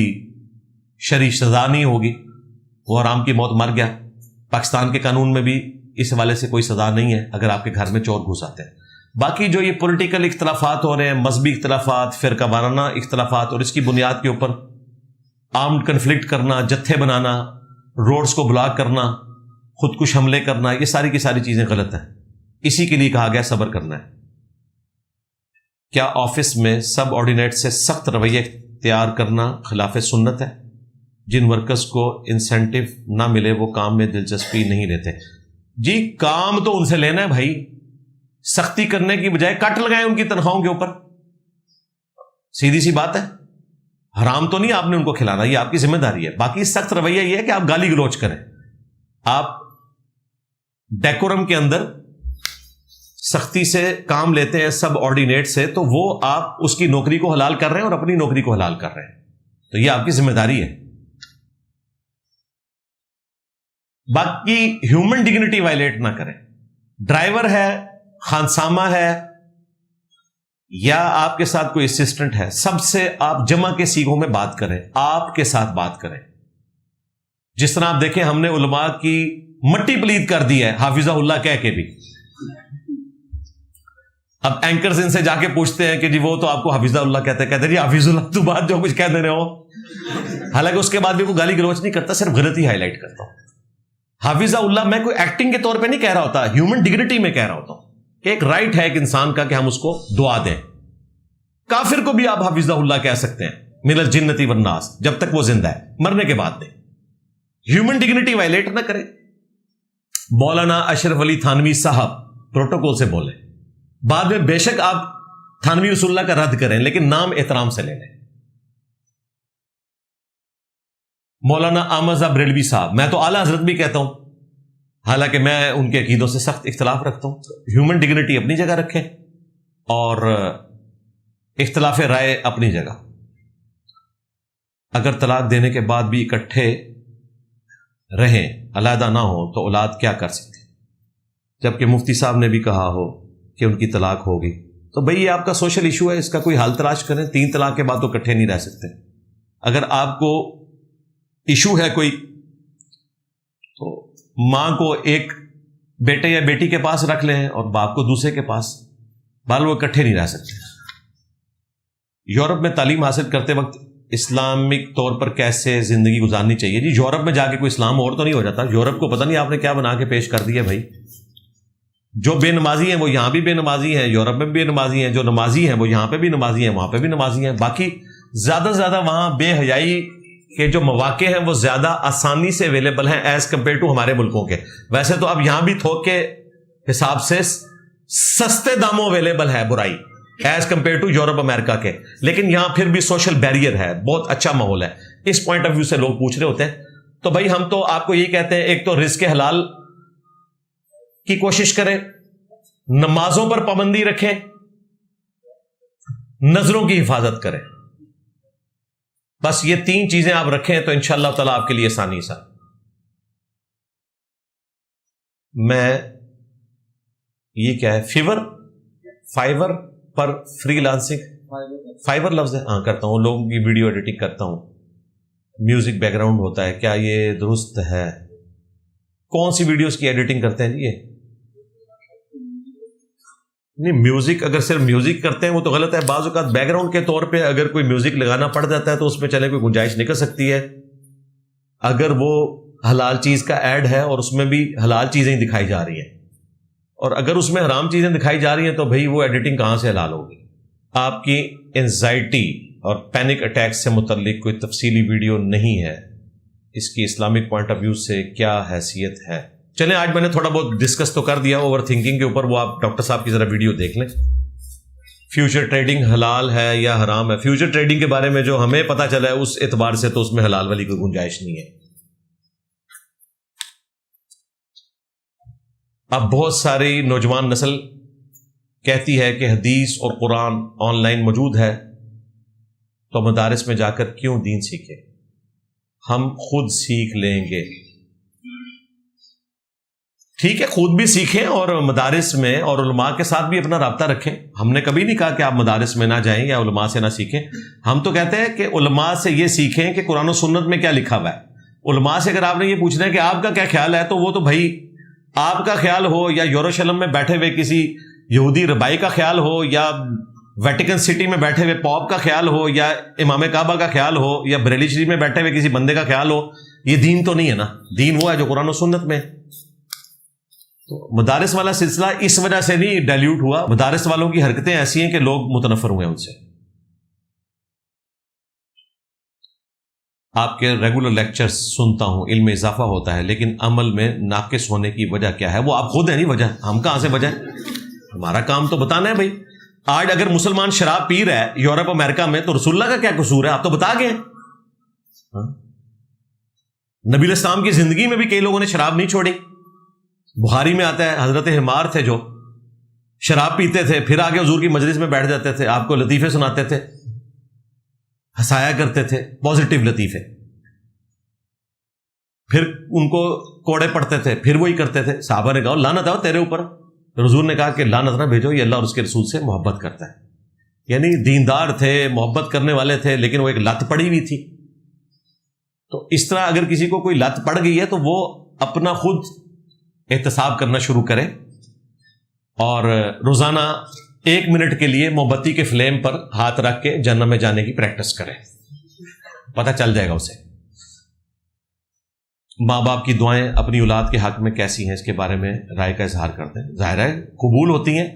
شرعی سزا نہیں ہوگی، وہ آرام کی موت مر گیا. پاکستان کے قانون میں بھی اس حوالے سے کوئی سزا نہیں ہے اگر آپ کے گھر میں چور گھس آتے ہیں. باقی جو یہ پولیٹیکل اختلافات ہو رہے ہیں، مذہبی اختلافات، فرقہ وارانہ اختلافات، اور اس کی بنیاد کے اوپر آرمڈ کنفلکٹ کرنا، جتھے بنانا، روڈز کو بلاک کرنا، خودکش حملے کرنا، یہ ساری کی ساری چیزیں غلط ہیں. اسی کے لیے کہا گیا صبر کرنا ہے. کیا آفس میں سب آرڈینیٹ سے سخت رویہ اختیار کرنا خلاف سنت ہے؟ جن ورکرز کو انسینٹیو نہ ملے وہ کام میں دلچسپی نہیں لیتے. جی کام تو ان سے لینا ہے بھائی، سختی کرنے کی بجائے کٹ لگائیں ان کی تنخواہوں کے اوپر. سیدھی سی بات ہے، حرام تو نہیں آپ نے ان کو کھلانا، یہ آپ کی ذمہ داری ہے. باقی سخت رویہ یہ ہے کہ آپ گالی گلوچ کریں، آپ ڈیکورم کے اندر سختی سے کام لیتے ہیں سب آرڈینیٹ سے، تو وہ آپ اس کی نوکری کو حلال کر رہے ہیں اور اپنی نوکری کو حلال کر رہے ہیں. تو یہ آپ کی ذمہ داری ہے. باقی ہیومن ڈگنیٹی وائلیٹ نہ کریں. ڈرائیور ہے، خانسامہ ہے، یا آپ کے ساتھ کوئی اسسٹنٹ ہے، سب سے آپ جمع کے سیغوں میں بات کریں، آپ کے ساتھ بات کریں. جس طرح آپ دیکھیں ہم نے علماء کی مٹی پلید کر دی ہے حافظہ اللہ کہہ کے بھی. اب اینکرز ان سے جا کے پوچھتے ہیں کہ جی وہ تو آپ کو حافظہ اللہ کہتے ہیں جی حافظ اللہ تو بات جو کچھ کہہ دے رہے ہو. حالانکہ اس کے بعد بھی کوئی گالی گلوچ نہیں کرتا, صرف غلطی ہائی لائٹ کرتا ہوں. حافظہ اللہ میں کوئی ایکٹنگ کے طور پہ نہیں کہہ رہا ہوتا, ہیومن ڈگنیٹی میں کہہ رہا ہوتا ہوں کہ ایک رائٹ ہے ایک انسان کا کہ ہم اس کو دعا دیں. کافر کو بھی آپ حافظہ اللہ کہہ سکتے ہیں من الجنتی والناس, جب تک وہ زندہ ہے, مرنے کے بعد نہیں. ہیومن ڈگنیٹی وائلیٹ نہ کرے. مولانا اشرف علی تھانوی صاحب پروٹوکول سے بولے, بعد میں بے شک آپ تھانوی رسول اللہ کا رد کریں لیکن نام احترام سے لے لیں. مولانا احمد بریلوی صاحب, میں تو اعلیٰ حضرت بھی کہتا ہوں, حالانکہ میں ان کے عقیدوں سے سخت اختلاف رکھتا ہوں. ہیومن ڈگنیٹی اپنی جگہ رکھیں اور اختلاف رائے اپنی جگہ. اگر طلاق دینے کے بعد بھی اکٹھے رہیں, علیحدہ نہ ہو, تو اولاد کیا کر سکتی؟ جبکہ مفتی صاحب نے بھی کہا ہو کہ ان کی طلاق ہوگی, تو بھئی یہ آپ کا سوشل ایشو ہے, اس کا کوئی حل تلاش کریں. 3 طلاق کے بعد تو اکٹھے نہیں رہ سکتے. اگر آپ کو ایشو ہے کوئی, تو ماں کو ایک بیٹے یا بیٹی کے پاس رکھ لیں اور باپ کو دوسرے کے پاس, بال وہ اکٹھے نہیں رہ سکتے. یورپ میں تعلیم حاصل کرتے وقت اسلامک طور پر کیسے زندگی گزارنی چاہیے؟ جی یورپ میں جا کے کوئی اسلام اور تو نہیں ہو جاتا. یورپ کو پتہ نہیں آپ نے کیا بنا کے پیش کر دیا بھائی. جو بے نمازی ہیں وہ یہاں بھی بے نمازی ہیں, یورپ میں بھی بے نمازی ہیں. جو نمازی ہیں وہ یہاں پہ بھی نمازی ہیں, وہاں پہ بھی نمازی ہیں. باقی زیادہ سے زیادہ وہاں بے حیائی کے جو مواقع ہیں وہ زیادہ آسانی سے اویلیبل ہیں ایز کمپیئر ٹو ہمارے ملکوں کے. ویسے تو اب یہاں بھی تھوک کے حساب سے سستے داموں اویلیبل ہے برائی ایز کمپیئر ٹو یورپ امریکہ کے, لیکن یہاں پھر بھی سوشل بیریئر ہے, بہت اچھا ماحول ہے. اس پوائنٹ آف ویو سے لوگ پوچھ رہے ہوتے ہیں. تو بھائی ہم تو آپ کو یہی کہتے ہیں, ایک تو رزق حلال کی کوشش کریں, نمازوں پر پابندی رکھیں, نظروں کی حفاظت کریں. بس یہ 3 چیزیں آپ رکھیں تو انشاءاللہ تعالیٰ آپ کے لیے آسانی سا. میں یہ کیا ہے, فائیور پر فری لانسنگ, فائیور لفظ ہے, ہاں کرتا ہوں, لوگوں کی ویڈیو ایڈیٹنگ کرتا ہوں, میوزک بیک گراؤنڈ ہوتا ہے, کیا یہ درست ہے؟ کون سی ویڈیوز کی ایڈیٹنگ کرتے ہیں جی یہ؟ نہیں, میوزک اگر صرف میوزک کرتے ہیں وہ تو غلط ہے. بعض اوقات بیک گراؤنڈ کے طور پہ اگر کوئی میوزک لگانا پڑ جاتا ہے تو اس میں چلے کوئی گنجائش نکل سکتی ہے, اگر وہ حلال چیز کا ایڈ ہے اور اس میں بھی حلال چیزیں دکھائی جا رہی ہیں, اور اگر اس میں حرام چیزیں دکھائی جا رہی ہیں تو بھئی وہ ایڈیٹنگ کہاں سے حلال ہوگی؟ آپ کی انزائٹی اور پینک اٹیک سے متعلق کوئی تفصیلی ویڈیو نہیں ہے, اس کی اسلامک پوائنٹ آف ویو سے کیا حیثیت ہے؟ چلیں آج میں نے تھوڑا بہت ڈسکس تو کر دیا اوور تھنکنگ کے اوپر, وہ آپ ڈاکٹر صاحب کی ذرا ویڈیو دیکھ لیں. فیوچر ٹریڈنگ حلال ہے یا حرام ہے؟ فیوچر ٹریڈنگ کے بارے میں جو ہمیں پتہ چلا ہے اس اعتبار سے تو اس میں حلال والی کوئی گنجائش نہیں ہے. اب بہت ساری نوجوان نسل کہتی ہے کہ حدیث اور قرآن آن لائن موجود ہے تو مدارس میں جا کر کیوں دین سیکھیں, ہم خود سیکھ لیں گے. ٹھیک ہے, خود بھی سیکھیں اور مدارس میں اور علماء کے ساتھ بھی اپنا رابطہ رکھیں. ہم نے کبھی نہیں کہا کہ آپ مدارس میں نہ جائیں یا علماء سے نہ سیکھیں. ہم تو کہتے ہیں کہ علماء سے یہ سیکھیں کہ قرآن و سنت میں کیا لکھا ہوا ہے. علماء سے اگر آپ نے یہ پوچھنا ہے کہ آپ کا کیا خیال ہے, تو وہ تو بھائی آپ کا خیال ہو یا یروشلم میں بیٹھے ہوئے کسی یہودی ربائی کا خیال ہو یا ویٹیکن سٹی میں بیٹھے ہوئے پوپ کا خیال ہو یا امام کعبہ کا خیال ہو یا بریلی شریف میں بیٹھے ہوئے کسی بندے کا خیال ہو, یہ دین تو نہیں ہے نا. دین وہ ہے جو قرآن و سنت میں. تو مدارس والا سلسلہ اس وجہ سے نہیں ڈائلیوٹ ہوا, مدارس والوں کی حرکتیں ایسی ہیں کہ لوگ متنفر ہوئے ان سے. آپ کے ریگولر لیکچرز سنتا ہوں, علم میں اضافہ ہوتا ہے, لیکن عمل میں ناقص ہونے کی وجہ کیا ہے؟ وہ آپ خود ہیں نہیں وجہ, ہم کہاں سے وجہ ہے؟ ہمارا کام تو بتانا ہے بھائی. آج اگر مسلمان شراب پی رہا ہے یورپ امریکہ میں تو رسول اللہ کا کیا قصور ہے؟ آپ تو بتا گئے. نبی الاسلام کی زندگی میں بھی کئی لوگوں نے شراب نہیں چھوڑی. بخاری میں آتا ہے حضرت حمار تھے جو شراب پیتے تھے, پھر آگے حضور کی مجلس میں بیٹھ جاتے تھے, آپ کو لطیفے سناتے تھے, ہنسایا کرتے تھے, پازیٹیو لطیفے. پھر ان کو کوڑے پڑتے تھے, پھر وہی کرتے تھے. صحابہ نے کہا لعنت آؤ تیرے اوپر. حضور نے کہا کہ لعنت نہ بھیجو, یہ اللہ اور اس کے رسول سے محبت کرتا ہے. یعنی دیندار تھے, محبت کرنے والے تھے, لیکن وہ ایک لت پڑی ہوئی تھی. تو اس طرح اگر کسی کو کوئی لت پڑ گئی ہے تو وہ اپنا خود احتساب کرنا شروع کرے اور روزانہ 1 منٹ کے لیے موم بتی کے فلیم پر ہاتھ رکھ کے جنت میں جانے کی پریکٹس کرے، پتہ چل جائے گا اسے۔ ماں باپ کی دعائیں اپنی اولاد کے حق میں کیسی ہیں، اس کے بارے میں رائے کا اظہار کرتے ہیں، ظاہر ہے قبول ہوتی ہیں،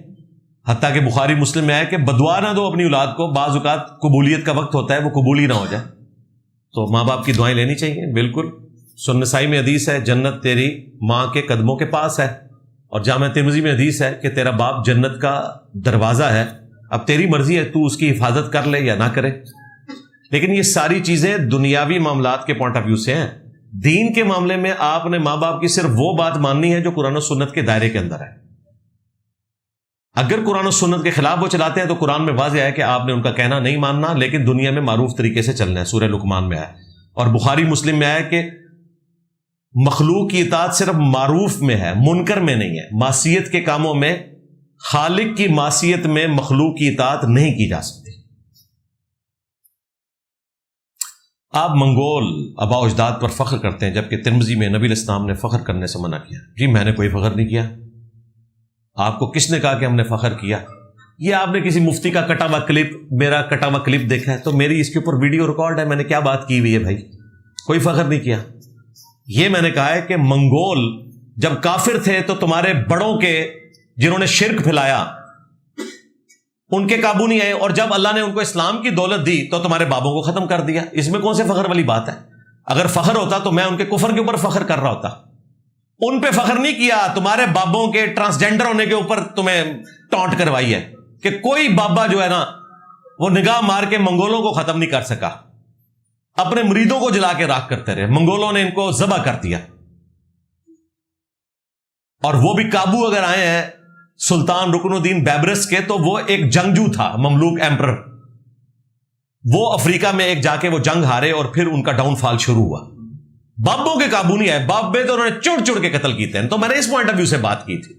حتیٰ کہ بخاری مسلم میں آیا کہ بدعا نہ دو اپنی اولاد کو، بعض اوقات قبولیت کا وقت ہوتا ہے وہ قبول ہی نہ ہو جائے، تو ماں باپ کی دعائیں لینی چاہیے۔ بالکل سنن نسائی میں حدیث ہے جنت تیری ماں کے قدموں کے پاس ہے، اور جامع ترمذی میں حدیث ہے کہ تیرا باپ جنت کا دروازہ ہے، اب تیری مرضی ہے تو اس کی حفاظت کر لے یا نہ کرے۔ لیکن یہ ساری چیزیں دنیاوی معاملات کے پوائنٹ آف ویو سے ہیں، دین کے معاملے میں آپ نے ماں باپ کی صرف وہ بات ماننی ہے جو قرآن و سنت کے دائرے کے اندر ہے۔ اگر قرآن و سنت کے خلاف وہ چلاتے ہیں تو قرآن میں واضح ہے کہ آپ نے ان کا کہنا نہیں ماننا، لیکن دنیا میں معروف طریقے سے چلنا ہے، سورہ لقمان میں ہے، اور بخاری مسلم میں ہے کہ مخلوق کی اطاعت صرف معروف میں ہے، منکر میں نہیں ہے۔ معصیت کے کاموں میں، خالق کی معصیت میں مخلوق کی اطاعت نہیں کی جا سکتی۔ آپ منگول آباء و اجداد پر فخر کرتے ہیں، جبکہ ترمذی میں نبی الاسلام نے فخر کرنے سے منع کیا۔ جی میں نے کوئی فخر نہیں کیا، آپ کو کس نے کہا کہ ہم نے فخر کیا؟ یہ آپ نے کسی مفتی کا کٹا ہوا کلپ، میرا کٹا ہوا کلپ دیکھا ہے تو میری اس کے اوپر ویڈیو ریکارڈ ہے، میں نے کیا بات کی ہوئی ہے بھائی، کوئی فخر نہیں کیا۔ یہ میں نے کہا ہے کہ منگول جب کافر تھے تو تمہارے بڑوں کے جنہوں نے شرک پھیلایا ان کے قابو نہیں آئے، اور جب اللہ نے ان کو اسلام کی دولت دی تو تمہارے بابوں کو ختم کر دیا۔ اس میں کون سے فخر والی بات ہے؟ اگر فخر ہوتا تو میں ان کے کفر کے اوپر فخر کر رہا ہوتا، ان پہ فخر نہیں کیا، تمہارے بابوں کے ٹرانسجینڈر ہونے کے اوپر تمہیں ٹانٹ کروائی ہے کہ کوئی بابا جو ہے نا وہ نگاہ مار کے منگولوں کو ختم نہیں کر سکا، اپنے مریدوں کو جلا کے راکھ کرتے رہے، منگولوں نے ان کو ذبح کر دیا، اور وہ بھی قابو اگر آئے ہیں سلطان رکن الدین بیبرس کے تو وہ ایک جنگجو تھا، مملوک ایمپرر، وہ افریقہ میں ایک جا کے وہ جنگ ہارے اور پھر ان کا ڈاؤن فال شروع ہوا۔ بابوں کے قابو نہیں آئے، بابے تو انہوں نے چڑ چڑ کے قتل کیتے ہیں۔ تو میں نے اس پوائنٹ آف ویو سے بات کی تھی،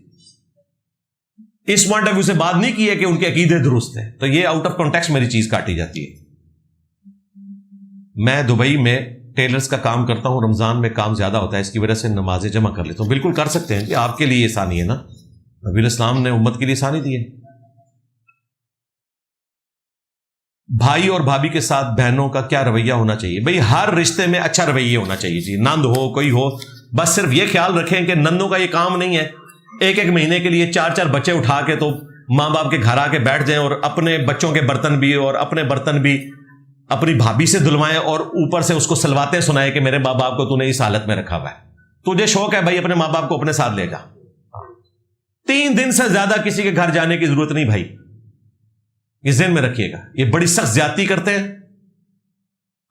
اس پوائنٹ آف ویو سے بات نہیں کی ہے کہ ان کے عقیدے درست ہیں، تو یہ آؤٹ آف کانٹیکسٹ میری چیز کاٹی جاتی ہے۔ میں دبئی میں ٹیلرز کا کام کرتا ہوں، رمضان میں کام زیادہ ہوتا ہے، اس کی وجہ سے نمازیں جمع کر لیتا ہوں۔ بالکل کر سکتے ہیں کہ آپ کے لیے آسانی ہے نا، نبی الاسلام نے امت کے لیے آسانی دی ہے۔ بھائی اور بھابھی کے ساتھ بہنوں کا کیا رویہ ہونا چاہیے؟ بھئی ہر رشتے میں اچھا رویہ ہونا چاہیے جی، نند ہو کوئی ہو، بس صرف یہ خیال رکھیں کہ نندوں کا یہ کام نہیں ہے ایک ایک مہینے کے لیے 4 بچے اٹھا کے تو ماں باپ کے گھر آ کے بیٹھ جائیں اور اپنے بچوں کے برتن بھی اور اپنے برتن بھی اپنی بھابھی سے دھلوائیں اور اوپر سے اس کو سلواتے سنائے کہ میرے ماں باپ کو تو نے اس حالت میں رکھا ہوا ہے، تجھے شوق ہے بھائی اپنے ماں باپ کو اپنے ساتھ لے جا۔ 3 دن سے زیادہ کسی کے گھر جانے کی ضرورت نہیں بھائی، یہ ذہن میں رکھیے گا، یہ بڑی سخت زیادتی کرتے ہیں۔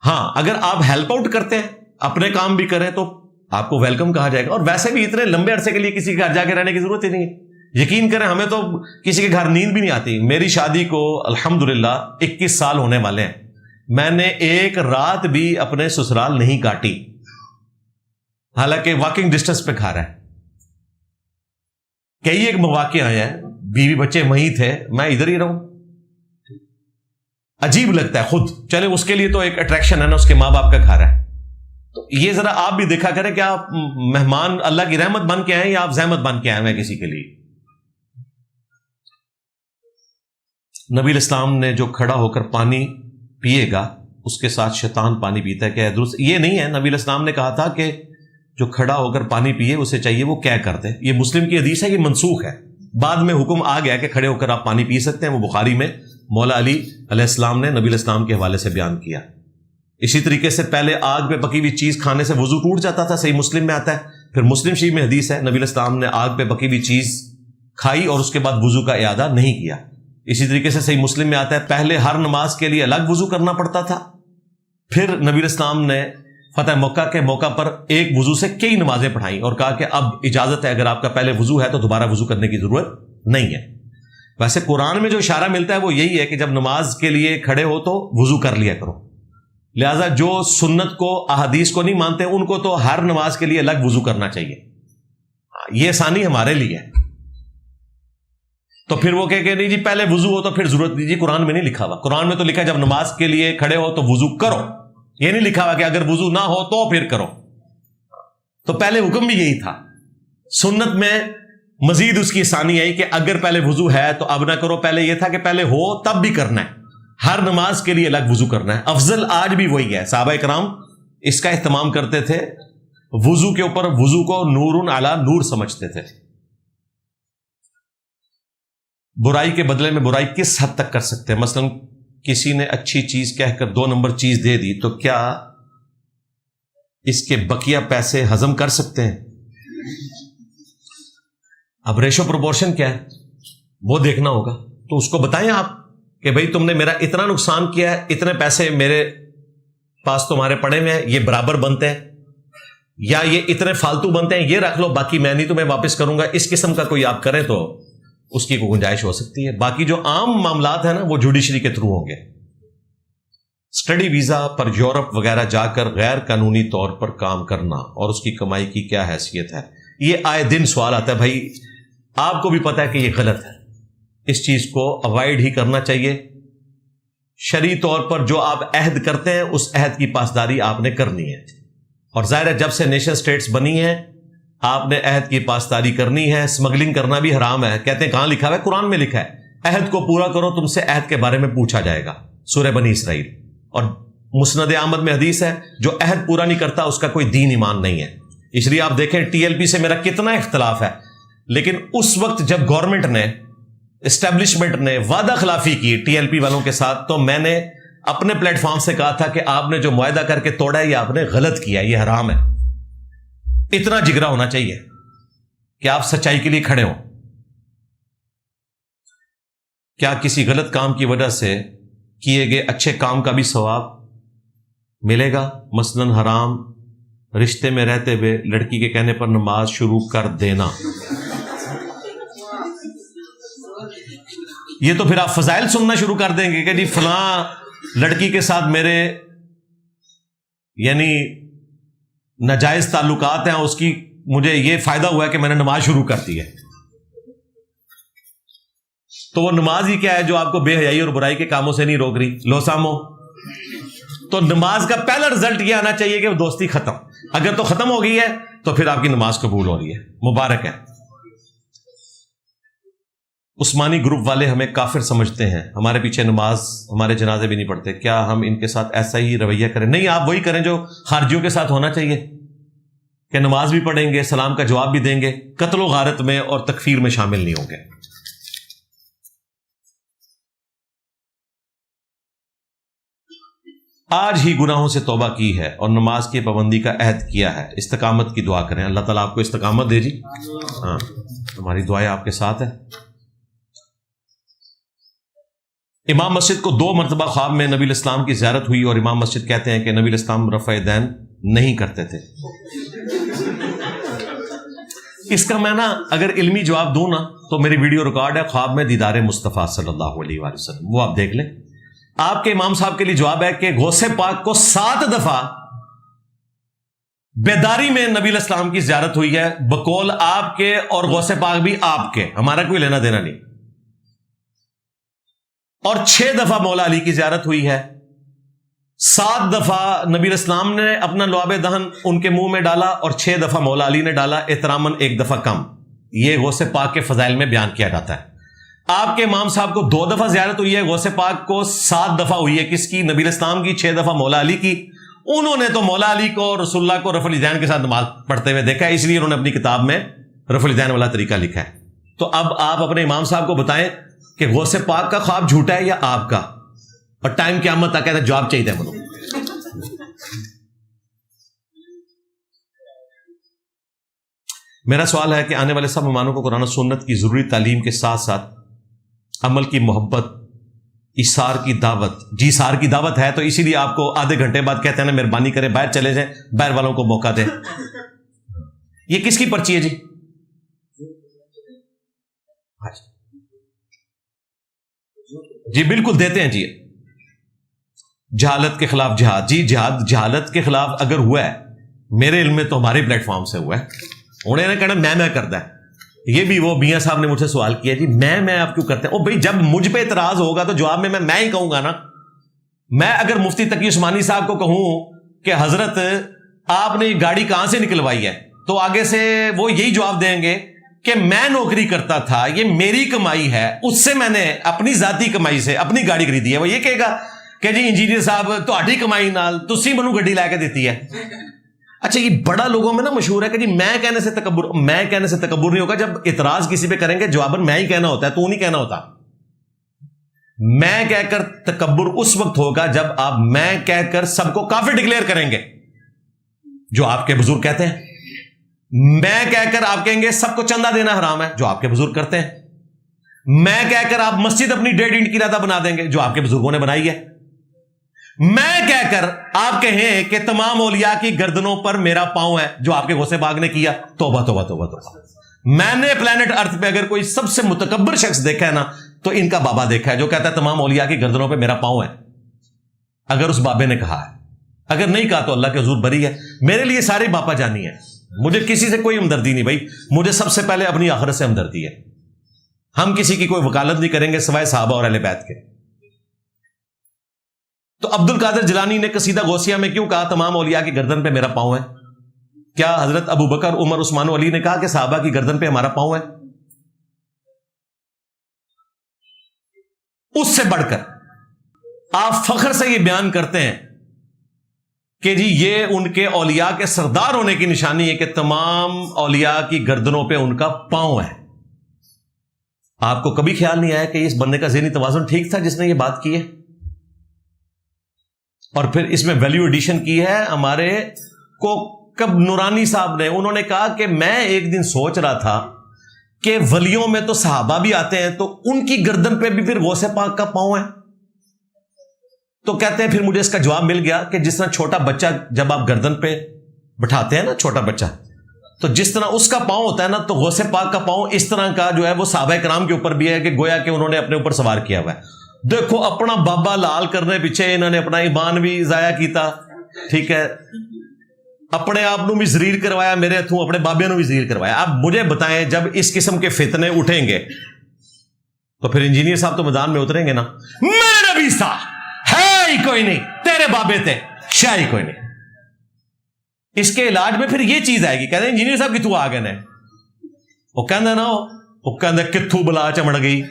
ہاں اگر آپ ہیلپ آؤٹ کرتے ہیں، اپنے کام بھی کریں تو آپ کو ویلکم کہا جائے گا، اور ویسے بھی اتنے لمبے عرصے کے لیے کسی کے گھر جا کے رہنے کی ضرورت ہی نہیں ہے۔ یقین کریں ہمیں تو کسی کے گھر نیند بھی نہیں آتی۔ میری شادی کو الحمدللہ 21 سال ہونے والے ہیں، میں نے ایک رات بھی اپنے سسرال نہیں کاٹی، حالانکہ واکنگ ڈسٹینس پہ گھر ہے۔ کئی ایک مواقع آئے ہیں بیوی بچے وہیں تھے، میں ادھر ہی رہوں، عجیب لگتا ہے خود، چلے اس کے لیے تو ایک اٹریکشن ہے نا، اس کے ماں باپ کا گھر ہے۔ تو یہ ذرا آپ بھی دیکھا کریں کہ آپ مہمان اللہ کی رحمت بن کے آئے یا آپ زحمت بن کے آئے ہیں کسی کے لیے۔ نبی الاسلام نے جو کھڑا ہو کر پانی پیے گا اس کے ساتھ شیطان پانی پیتا ہے، کیا درست؟ یہ نہیں ہے، نبی الاسلام نے کہا تھا کہ جو کھڑا ہو کر پانی پیے اسے چاہیے وہ کیا کرتے، یہ مسلم کی حدیث ہے، یہ منسوخ ہے، بعد میں حکم آ گیا کہ کھڑے ہو کر آپ پانی پی سکتے ہیں، وہ بخاری میں مولا علی علیہ السلام نے نبی الاسلام کے حوالے سے بیان کیا۔ اسی طریقے سے پہلے آگ پہ پکی ہوئی چیز کھانے سے وضو ٹوٹ جاتا تھا، صحیح مسلم میں آتا ہے، پھر مسلم شریف میں حدیث ہے نبی الاسلام نے آگ پہ پکی ہوئی چیز کھائی اور اس کے بعد وضو کا اعادہ نہیں کیا۔ اسی طریقے سے صحیح مسلم میں آتا ہے پہلے ہر نماز کے لیے الگ وضو کرنا پڑتا تھا، پھر نبی الاسلام نے فتح مکہ کے موقع پر ایک وضو سے کئی نمازیں پڑھائیں اور کہا کہ اب اجازت ہے، اگر آپ کا پہلے وضو ہے تو دوبارہ وضو کرنے کی ضرورت نہیں ہے۔ ویسے قرآن میں جو اشارہ ملتا ہے وہ یہی ہے کہ جب نماز کے لیے کھڑے ہو تو وضو کر لیا کرو، لہذا جو سنت کو احادیث کو نہیں مانتے ان کو تو ہر نماز کے لیے الگ وضو کرنا چاہیے، یہ آسانی ہمارے لیے ہے۔ تو پھر وہ کہ نہیں جی پہلے وضو ہو تو پھر ضرورت نہیں، جی قرآن میں نہیں لکھا ہوا، قرآن میں تو لکھا ہے جب نماز کے لیے کھڑے ہو تو وضو کرو، یہ نہیں لکھا ہوا کہ اگر وضو نہ ہو تو پھر کرو. تو پہلے حکم بھی یہی تھا. سنت میں مزید اس کی آسانی آئی کہ اگر پہلے وضو ہے تو اب نہ کرو. پہلے یہ تھا کہ پہلے ہو تب بھی کرنا ہے, ہر نماز کے لیے الگ وضو کرنا ہے. افضل آج بھی وہی ہے. صحابہ کرام اس کا اہتمام کرتے تھے, وضو کے اوپر وضو کو نور علی نور سمجھتے تھے. برائی کے بدلے میں برائی کس حد تک کر سکتے ہیں؟ مثلا کسی نے اچھی چیز کہہ کر 2 نمبر چیز دے دی, تو کیا اس کے بقیہ پیسے ہضم کر سکتے ہیں؟ اب ریشو پروپورشن کیا ہے وہ دیکھنا ہوگا. تو اس کو بتائیں آپ کہ بھئی تم نے میرا اتنا نقصان کیا ہے, اتنے پیسے میرے پاس تمہارے پڑے ہوئے ہیں, یہ برابر بنتے ہیں, یا یہ اتنے فالتو بنتے ہیں, یہ رکھ لو, باقی میں نہیں تمہیں واپس کروں گا. اس قسم کا کوئی آپ کریں تو اس کی کوئی گنجائش ہو سکتی ہے. باقی جو عام معاملات ہیں نا وہ جوڈیشری کے تھرو ہوں گے. اسٹڈی ویزا پر یورپ وغیرہ جا کر غیر قانونی طور پر کام کرنا اور اس کی کمائی کی کیا حیثیت ہے؟ یہ آئے دن سوال آتا ہے. بھائی آپ کو بھی پتا ہے کہ یہ غلط ہے, اس چیز کو اوائڈ ہی کرنا چاہیے. شرعی طور پر جو آپ عہد کرتے ہیں اس عہد کی پاسداری آپ نے کرنی ہے. اور ظاہر ہے جب سے نیشن سٹیٹس بنی ہیں آپ نے عہد کی پاسداری کرنی ہے. اسمگلنگ کرنا بھی حرام ہے. کہتے ہیں کہاں لکھا ہوا ہے؟ قرآن میں لکھا ہے, عہد کو پورا کرو, تم سے عہد کے بارے میں پوچھا جائے گا. سورہ بنی اسرائیل. اور مسند احمد میں حدیث ہے, جو عہد پورا نہیں کرتا اس کا کوئی دین ایمان نہیں ہے. اس لیے آپ دیکھیں ٹی ایل پی سے میرا کتنا اختلاف ہے, لیکن اس وقت جب گورنمنٹ نے, اسٹیبلشمنٹ نے وعدہ خلافی کی ٹی ایل پی والوں کے ساتھ, تو میں نے اپنے پلیٹ فارم سے کہا تھا کہ آپ نے جو معاہدہ کر کے توڑا ہے یہ آپ نے غلط کیا, یہ حرام ہے. اتنا جگرا ہونا چاہیے کہ آپ سچائی کے لیے کھڑے ہوں. کیا کسی غلط کام کی وجہ سے کیے گئے اچھے کام کا بھی ثواب ملے گا؟ مثلا حرام رشتے میں رہتے ہوئے لڑکی کے کہنے پر نماز شروع کر دینا, یہ تو پھر آپ فضائل سننا شروع کر دیں گے کہ جی فلاں لڑکی کے ساتھ میرے یعنی ناجائز تعلقات ہیں, اس کی مجھے یہ فائدہ ہوا ہے کہ میں نے نماز شروع کر دی ہے. تو وہ نماز ہی کیا ہے جو آپ کو بے حیائی اور برائی کے کاموں سے نہیں روک رہی؟ لو سامو. تو نماز کا پہلا رزلٹ یہ آنا چاہیے کہ وہ دوستی ختم. اگر تو ختم ہو گئی ہے تو پھر آپ کی نماز قبول ہو رہی ہے, مبارک ہے. عثمانی گروپ والے ہمیں کافر سمجھتے ہیں, ہمارے پیچھے نماز, ہمارے جنازے بھی نہیں پڑھتے. کیا ہم ان کے ساتھ ایسا ہی رویہ کریں؟ نہیں, آپ وہی کریں جو خارجیوں کے ساتھ ہونا چاہیے کہ نماز بھی پڑھیں گے, سلام کا جواب بھی دیں گے, قتل و غارت میں اور تکفیر میں شامل نہیں ہوں گے. آج ہی گناہوں سے توبہ کی ہے اور نماز کی پابندی کا عہد کیا ہے, استقامت کی دعا کریں. اللہ تعالیٰ آپ کو استقامت دے جی. ہاں, ہماری دعائیں آپ کے ساتھ ہیں. امام مسجد کو 2 مرتبہ خواب میں نبی الاسلام کی زیارت ہوئی اور امام مسجد کہتے ہیں کہ نبی الاسلام رفع دین نہیں کرتے تھے. اس کا میں نا اگر علمی جواب دوں نا تو میری ویڈیو ریکارڈ ہے, خواب میں دیدار مصطفیٰ صلی اللہ علیہ وآلہ وسلم, وہ آپ دیکھ لیں. آپ کے امام صاحب کے لیے جواب ہے کہ غوث پاک کو 7 دفعہ بیداری میں نبی الاسلام کی زیارت ہوئی ہے, بقول آپ کے, اور غوث پاک بھی آپ کے, ہمارا کوئی لینا دینا نہیں. اور 6 دفعہ مولا علی کی زیارت ہوئی ہے. 7 دفعہ نبی الاسلام نے اپنا لعاب دہن ان کے منہ میں ڈالا اور 6 دفعہ مولا علی نے ڈالا, احتراماً 1 دفعہ کم. یہ غوث پاک کے فضائل میں بیان کیا جاتا ہے. آپ کے امام صاحب کو 2 دفعہ زیارت ہوئی ہے, غوث پاک کو 7 دفعہ ہوئی ہے. کس کی؟ نبی الاسلام کی. 6 دفعہ مولا علی کی. انہوں نے تو مولا علی کو, رسول اللہ کو رفع الیدین کے ساتھ نماز پڑھتے ہوئے دیکھا ہے, اس لیے انہوں نے اپنی کتاب میں رفع الیدین والا طریقہ لکھا ہے. تو اب آپ اپنے امام صاحب کو بتائیں کہ غوث پاک کا خواب جھوٹا ہے یا آپ کا, اور ٹائم قیامت تک ہے جواب چاہیے مجھے. میرا سوال ہے کہ آنے والے سب مہمانوں کو قرآن و سنت کی ضروری تعلیم کے ساتھ ساتھ عمل کی محبت, ایثار کی دعوت. جی ایثار کی دعوت ہے, تو اسی لیے آپ کو آدھے گھنٹے بعد کہتے ہیں نا مہربانی کریں باہر چلے جائیں, باہر والوں کو موقع دیں. یہ کس کی پرچی ہے جی؟ جی بالکل دیتے ہیں جی. جہالت کے خلاف جہاد. جی جہالت کے خلاف اگر ہوا ہے, میرے علم میں تو ہمارے پلیٹ فارم سے ہوا ہے. انہوں نے کہنا میں کرتا ہے. یہ بھی وہ میاں صاحب نے مجھ سے سوال کیا جی میں آپ کیوں کرتے ہیں؟ او بھائی جب مجھ پہ اعتراض ہوگا تو جواب میں ہی کہوں گا نا. میں اگر مفتی تقی عثمانی صاحب کو کہوں کہ حضرت آپ نے یہ گاڑی کہاں سے نکلوائی ہے، تو آگے سے وہ یہی جواب دیں گے کہ میں نوکری کرتا تھا، یہ میری کمائی ہے، اس سے میں نے اپنی ذاتی کمائی سے اپنی گاڑی خریدی ہے۔ وہ یہ کہے گا کہ جی انجینئر صاحب تہاڈی کمائی نال تسی منو گڈی لے کے دیتی ہے۔ اچھا، یہ بڑا لوگوں میں نا مشہور ہے کہ جی میں کہنے سے تکبر نہیں ہوگا۔ جب اعتراض کسی پہ کریں گے جواباً میں ہی کہنا ہوتا ہے، تو نہیں کہنا ہوتا۔ میں کہہ کر تکبر اس وقت ہوگا جب آپ میں کہہ کر سب کو کافر ڈکلیئر کریں گے، جو آپ کے بزرگ کہتے ہیں۔ میں کہہ کر آپ کہیں گے سب کو چندہ دینا حرام ہے، جو آپ کے بزرگ کرتے ہیں۔ میں کہہ کر آپ مسجد اپنی 1.5 اینٹ کی لادہ بنا دیں گے، جو آپ کے بزرگوں نے بنائی ہے۔ میں کہہ کر آپ کہیں کہ تمام اولیاء کی گردنوں پر میرا پاؤں ہے، جو آپ کے غوث پاک نے کیا۔ توبہ توبہ توبہ توبہ۔ میں نے پلانٹ ارتھ پہ اگر کوئی سب سے متکبر شخص دیکھا ہے نا، تو ان کا بابا دیکھا ہے، جو کہتا ہے تمام اولیاء کی گردنوں پہ میرا پاؤں ہے، اگر اس بابے نے کہا ہے۔ اگر نہیں کہا تو اللہ کے حضور بری ہے۔ میرے لیے سارے باپا جانی ہے، مجھے کسی سے کوئی ہمدردی نہیں بھائی، مجھے سب سے پہلے اپنی آخرت سے ہمدردی ہے۔ ہم کسی کی کوئی وکالت نہیں کریں گے سوائے صحابہ اور اہل بیت کے۔ تو عبد القادر جیلانی نے قصیدہ غوثیہ میں کیوں کہا تمام اولیاء کی گردن پہ میرا پاؤں ہے؟ کیا حضرت ابو بکر، عمر، عثمان و علی نے کہا کہ صحابہ کی گردن پہ ہمارا پاؤں ہے؟ اس سے بڑھ کر آپ فخر سے یہ بیان کرتے ہیں کہ جی یہ ان کے اولیاء کے سردار ہونے کی نشانی ہے کہ تمام اولیاء کی گردنوں پہ ان کا پاؤں ہے۔ آپ کو کبھی خیال نہیں آیا کہ اس بندے کا ذہنی توازن ٹھیک تھا جس نے یہ بات کی ہے؟ اور پھر اس میں ویلیو ایڈیشن کی ہے ہمارے کو کب نورانی صاحب نے، انہوں نے کہا کہ میں ایک دن سوچ رہا تھا کہ ولیوں میں تو صحابہ بھی آتے ہیں، تو ان کی گردن پہ بھی پھر غوث پاک کا پاؤں ہے۔ تو کہتے ہیں پھر مجھے اس کا جواب مل گیا کہ جس طرح چھوٹا بچہ جب آپ گردن پہ بٹھاتے ہیں نا، چھوٹا بچہ، تو جس طرح اس کا پاؤں ہوتا ہے نا، تو غوث پاک کا پاؤں اس طرح کا جو ہے وہ صحابہ کرام کے اوپر بھی ہے کہ گویا کہ انہوں نے اپنے اوپر سوار کیا ہوا ہے۔ دیکھو اپنا بابا لال کرنے پیچھے انہوں نے اپنا ایمان بھی ضائع کیتا، ٹھیک ہے، اپنے آپ نو بھی ذلیل کروایا، میرے ہتھوں اپنے بابے نو بھی ذلیل کروایا۔ اب مجھے بتائیں جب اس قسم کے فتنے اٹھیں گے تو پھر انجینئر صاحب تو میدان میں اتریں گے نا، میرے نبی سا ہے ہی کوئی نہیں، تیرے بابے تھے شاہ ہی کوئی نہیں۔ اس کے علاج میں پھر یہ چیز آئے گی، کہتے ہیں انجینئر صاحب کتوں آ گئے نے، وہ کہندے نا وہ کہندے کتھوں بلا چمڑ گئی۔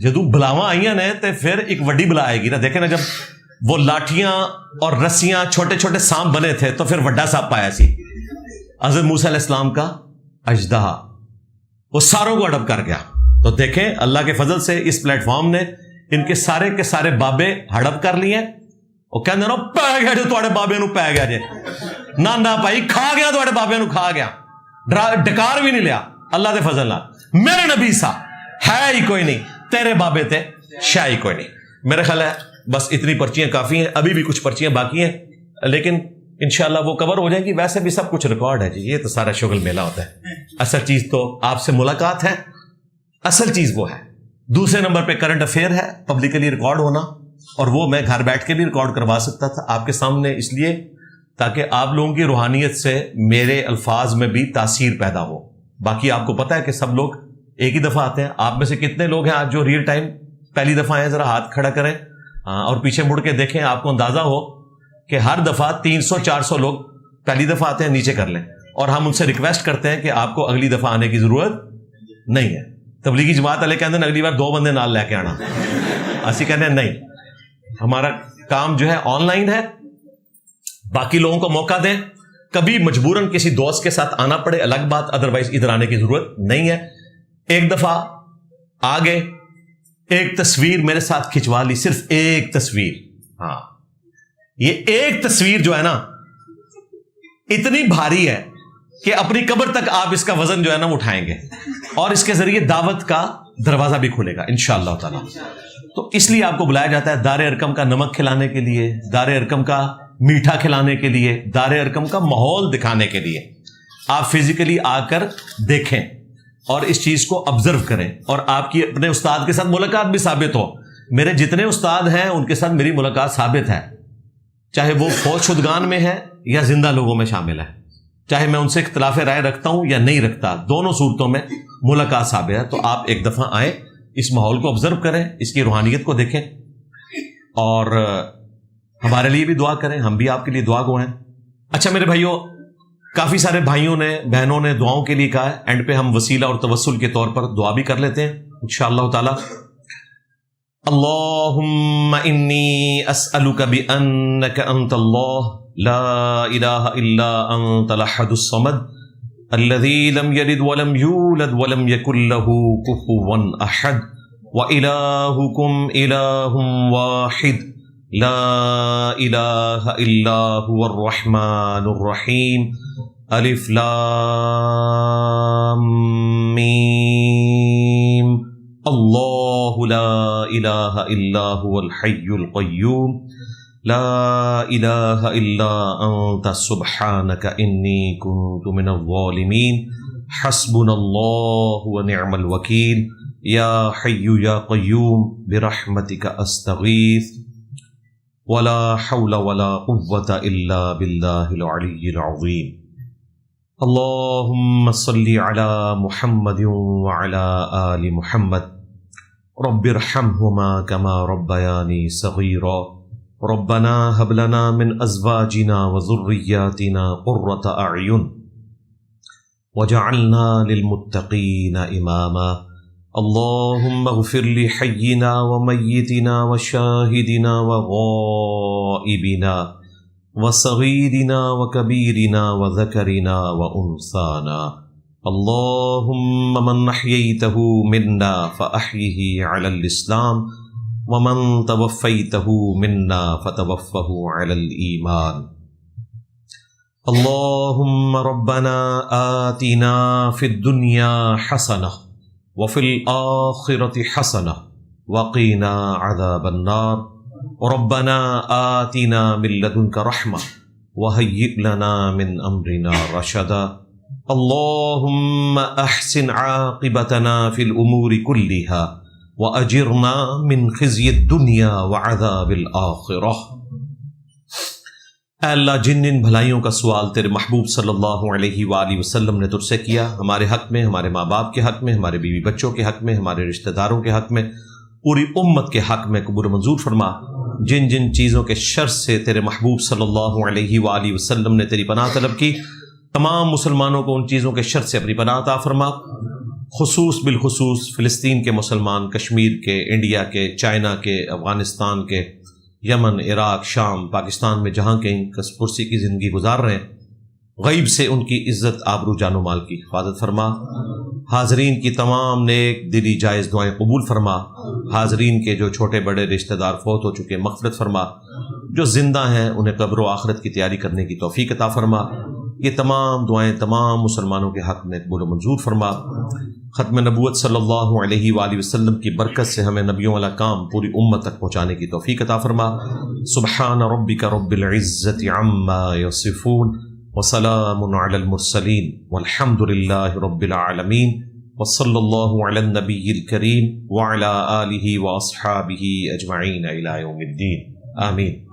جدو بلاواں آئیاں نے تے پھر ایک وڈی بلا آئے گی نا۔ دیکھیں نا جب وہ لاٹھیاں اور رسیاں چھوٹے چھوٹے سانپ بنے تھے تو پھر وڈا سانپ پایا سی، حضرت موسیٰ علیہ السلام کا اژدہا، وہ ساروں کو اڈپ کر گیا۔ تو دیکھیں اللہ کے فضل سے اس پلیٹ فارم نے ان کے سارے بابے ہڑپ کر لیے۔ وہ کہندے نا پی گیا جو تواڈے بابے نو پی گیا جے، نہ بھائی کھا گیا تواڈے بابے نو، کھا گیا، ڈکار بھی نہیں لیا اللہ کے فضل نال۔ میرے نبی سا ہے ہی کوئی نہیں، تیرے بابے تے شاہ ہی کوئی نہیں۔ میرے خیال ہے بس اتنی پرچیاں کافی ہیں، ابھی بھی کچھ پرچیاں باقی ہیں لیکن انشاءاللہ وہ کور ہو جائیں گی۔ ویسے بھی سب کچھ ریکارڈ ہے جی، یہ تو سارا شغل میلہ ہوتا ہے۔ اصل چیز تو آپ سے ملاقات ہے، اصل چیز وہ ہے۔ دوسرے نمبر پہ کرنٹ افیئر ہے، پبلکلی ریکارڈ ہونا، اور وہ میں گھر بیٹھ کے بھی ریکارڈ کروا سکتا تھا آپ کے سامنے، اس لیے تاکہ آپ لوگوں کی روحانیت سے میرے الفاظ میں بھی تاثیر پیدا ہو۔ باقی آپ کو پتا ہے کہ سب لوگ ایک ہی دفعہ آتے ہیں۔ آپ میں سے کتنے لوگ ہیں آج جو ریئل ٹائم پہلی دفعہ آئے؟ ذرا ہاتھ کھڑا کریں اور پیچھے مڑ کے دیکھیں، آپ کو اندازہ ہو کہ ہر دفعہ 300-400 لوگ پہلی دفعہ آتے ہیں، نیچے کر لیں۔ اور ہم ان سے ریکویسٹ کرتے ہیں کہ آپ کو اگلی دفعہ آنے کی ضرورت نہیں ہے۔ تبلیغی جماعت والے کہتے ہیں اگلی بار 2 بندے نال لے کے آنا، اسی کہتے ہیں نہیں، ہمارا کام جو ہے آن لائن ہے، باقی لوگوں کو موقع دیں۔ کبھی مجبوراً کسی دوست کے ساتھ آنا پڑے الگ بات، ادروائز ادھر آنے کی ضرورت نہیں ہے۔ ایک دفعہ آگے ایک تصویر میرے ساتھ کھنچوا لی، صرف ایک تصویر، ہاں یہ ایک تصویر جو ہے نا اتنی بھاری ہے کہ اپنی قبر تک آپ اس کا وزن جو ہے نا اٹھائیں گے، اور اس کے ذریعے دعوت کا دروازہ بھی کھلے گا انشاءاللہ تعالی۔ تو اس لیے آپ کو بلایا جاتا ہے دار ارقم کا نمک کھلانے کے لیے، دار ارقم کا میٹھا کھلانے کے لیے، دار ارقم کا ماحول دکھانے کے لیے۔ آپ فزیکلی آ کر دیکھیں اور اس چیز کو آبزرو کریں، اور آپ کی اپنے استاد کے ساتھ ملاقات بھی ثابت ہو۔ میرے جتنے استاد ہیں ان کے ساتھ میری ملاقات ثابت ہے، چاہے وہ فوت شدگان میں ہے یا زندہ لوگوں میں شامل ہے، چاہے میں ان سے اختلاف رائے رکھتا ہوں یا نہیں رکھتا، دونوں صورتوں میں ملاقات ثابت ہے۔ تو آپ ایک دفعہ آئیں اس ماحول کو آبزرو کریں، اس کی روحانیت کو دیکھیں، اور ہمارے لیے بھی دعا کریں، ہم بھی آپ کے لیے دعا گو ہیں۔ اچھا میرے بھائیوں، کافی سارے بھائیوں نے بہنوں نے دعاؤں کے لیے کہا ہے، اینڈ پہ ہم وسیلہ اور توسل کے طور پر دعا بھی کر لیتے ہیں انشاءاللہ تعالی۔ اللہم انی اسألک بأنک انت اللہ لا الہ الا انت الاحد الصمد الذی لم یلد ولم یولد ولم یکن لہ کفوا احد وإلہکم الہ واحد لا الہ الا هو الرحمن الرحیم الف لام میم اللہ لا الہ الا هو الحی القیوم لا الہ الا انت سبحانک انی کنت من الظالمین حسبنا اللہ ونعم الوکیل یا حی یا قیوم برحمتک استغیث ولا حول ولا قوة الا باللہ العلی العظیم۔ اللہم صلی علی محمد وعلی آل محمد رب ارحمہما کما ربیانی صغیرا ربنا هب لنا من ازواجنا وذریاتنا قرة اعین وجعلنا للمتقین اماما۔ اللہم اغفر لحینا ومیتنا وشاہدنا وغائبنا وصغیرنا وکبیرنا وذکرنا وانثانا۔ اللہم من احییتہ منا فاحیہ علی الاسلام ومن توفیتہ منا فتوفہ علی الایمان۔ اللہم ربنا آتنا فی الدنیا حسنہ وفی الآخرة حسنہ وقنا عذاب النار ربنا آتنا من لدنک رحمہ وہیئ لنا من امرنا رشدا۔ اللہم احسن عاقبتنا فی الامور کلہا واجرنا من خزی الدنیا وعذاب الآخرہ۔ اے اللہ، جن ان بھلائیوں کا سوال تیرے محبوب صلی اللہ علیہ وآلہ وسلم نے تجھ سے کیا، ہمارے حق میں، ہمارے ماں باپ کے حق میں، ہمارے بیوی بچوں کے حق میں، ہمارے رشتہ داروں کے حق میں، پوری امت کے حق میں قبول و منظور فرما۔ جن جن چیزوں کے شر سے تیرے محبوب صلی اللہ علیہ وآلہ وسلم نے تیری پناہ طلب کی، تمام مسلمانوں کو ان چیزوں کے شر سے اپنی پناہ عطا فرما، بالخصوص فلسطین کے مسلمان، کشمیر کے، انڈیا کے، چائنا کے، افغانستان کے، یمن، عراق، شام، پاکستان میں جہاں کہیں کس پرسی کی زندگی گزار رہے ہیں، غیب سے ان کی عزت، آبرو، جان و مال کی حفاظت فرما۔ حاضرین کی تمام نیک دلی جائز دعائیں قبول فرما۔ حاضرین کے جو چھوٹے بڑے رشتہ دار فوت ہو چکے مغفرت فرما، جو زندہ ہیں انہیں قبر و آخرت کی تیاری کرنے کی توفیق عطا فرما۔ یہ تمام دعائیں تمام مسلمانوں کے حق میں قبول و منظور فرما۔ ختم نبوت صلی اللہ علیہ وآلہ وسلم کی برکت سے ہمیں نبیوں والا کام پوری امت تک پہنچانے کی توفیق عطا فرما۔ سبحان ربک رب العزت عما یصفون وسلام علی المرسلین والحمد للہ رب العالمین وصلی اللہ علی النبی الکریم وعلی آلہ واصحابہ اجمعین الی یوم الدین، آمین۔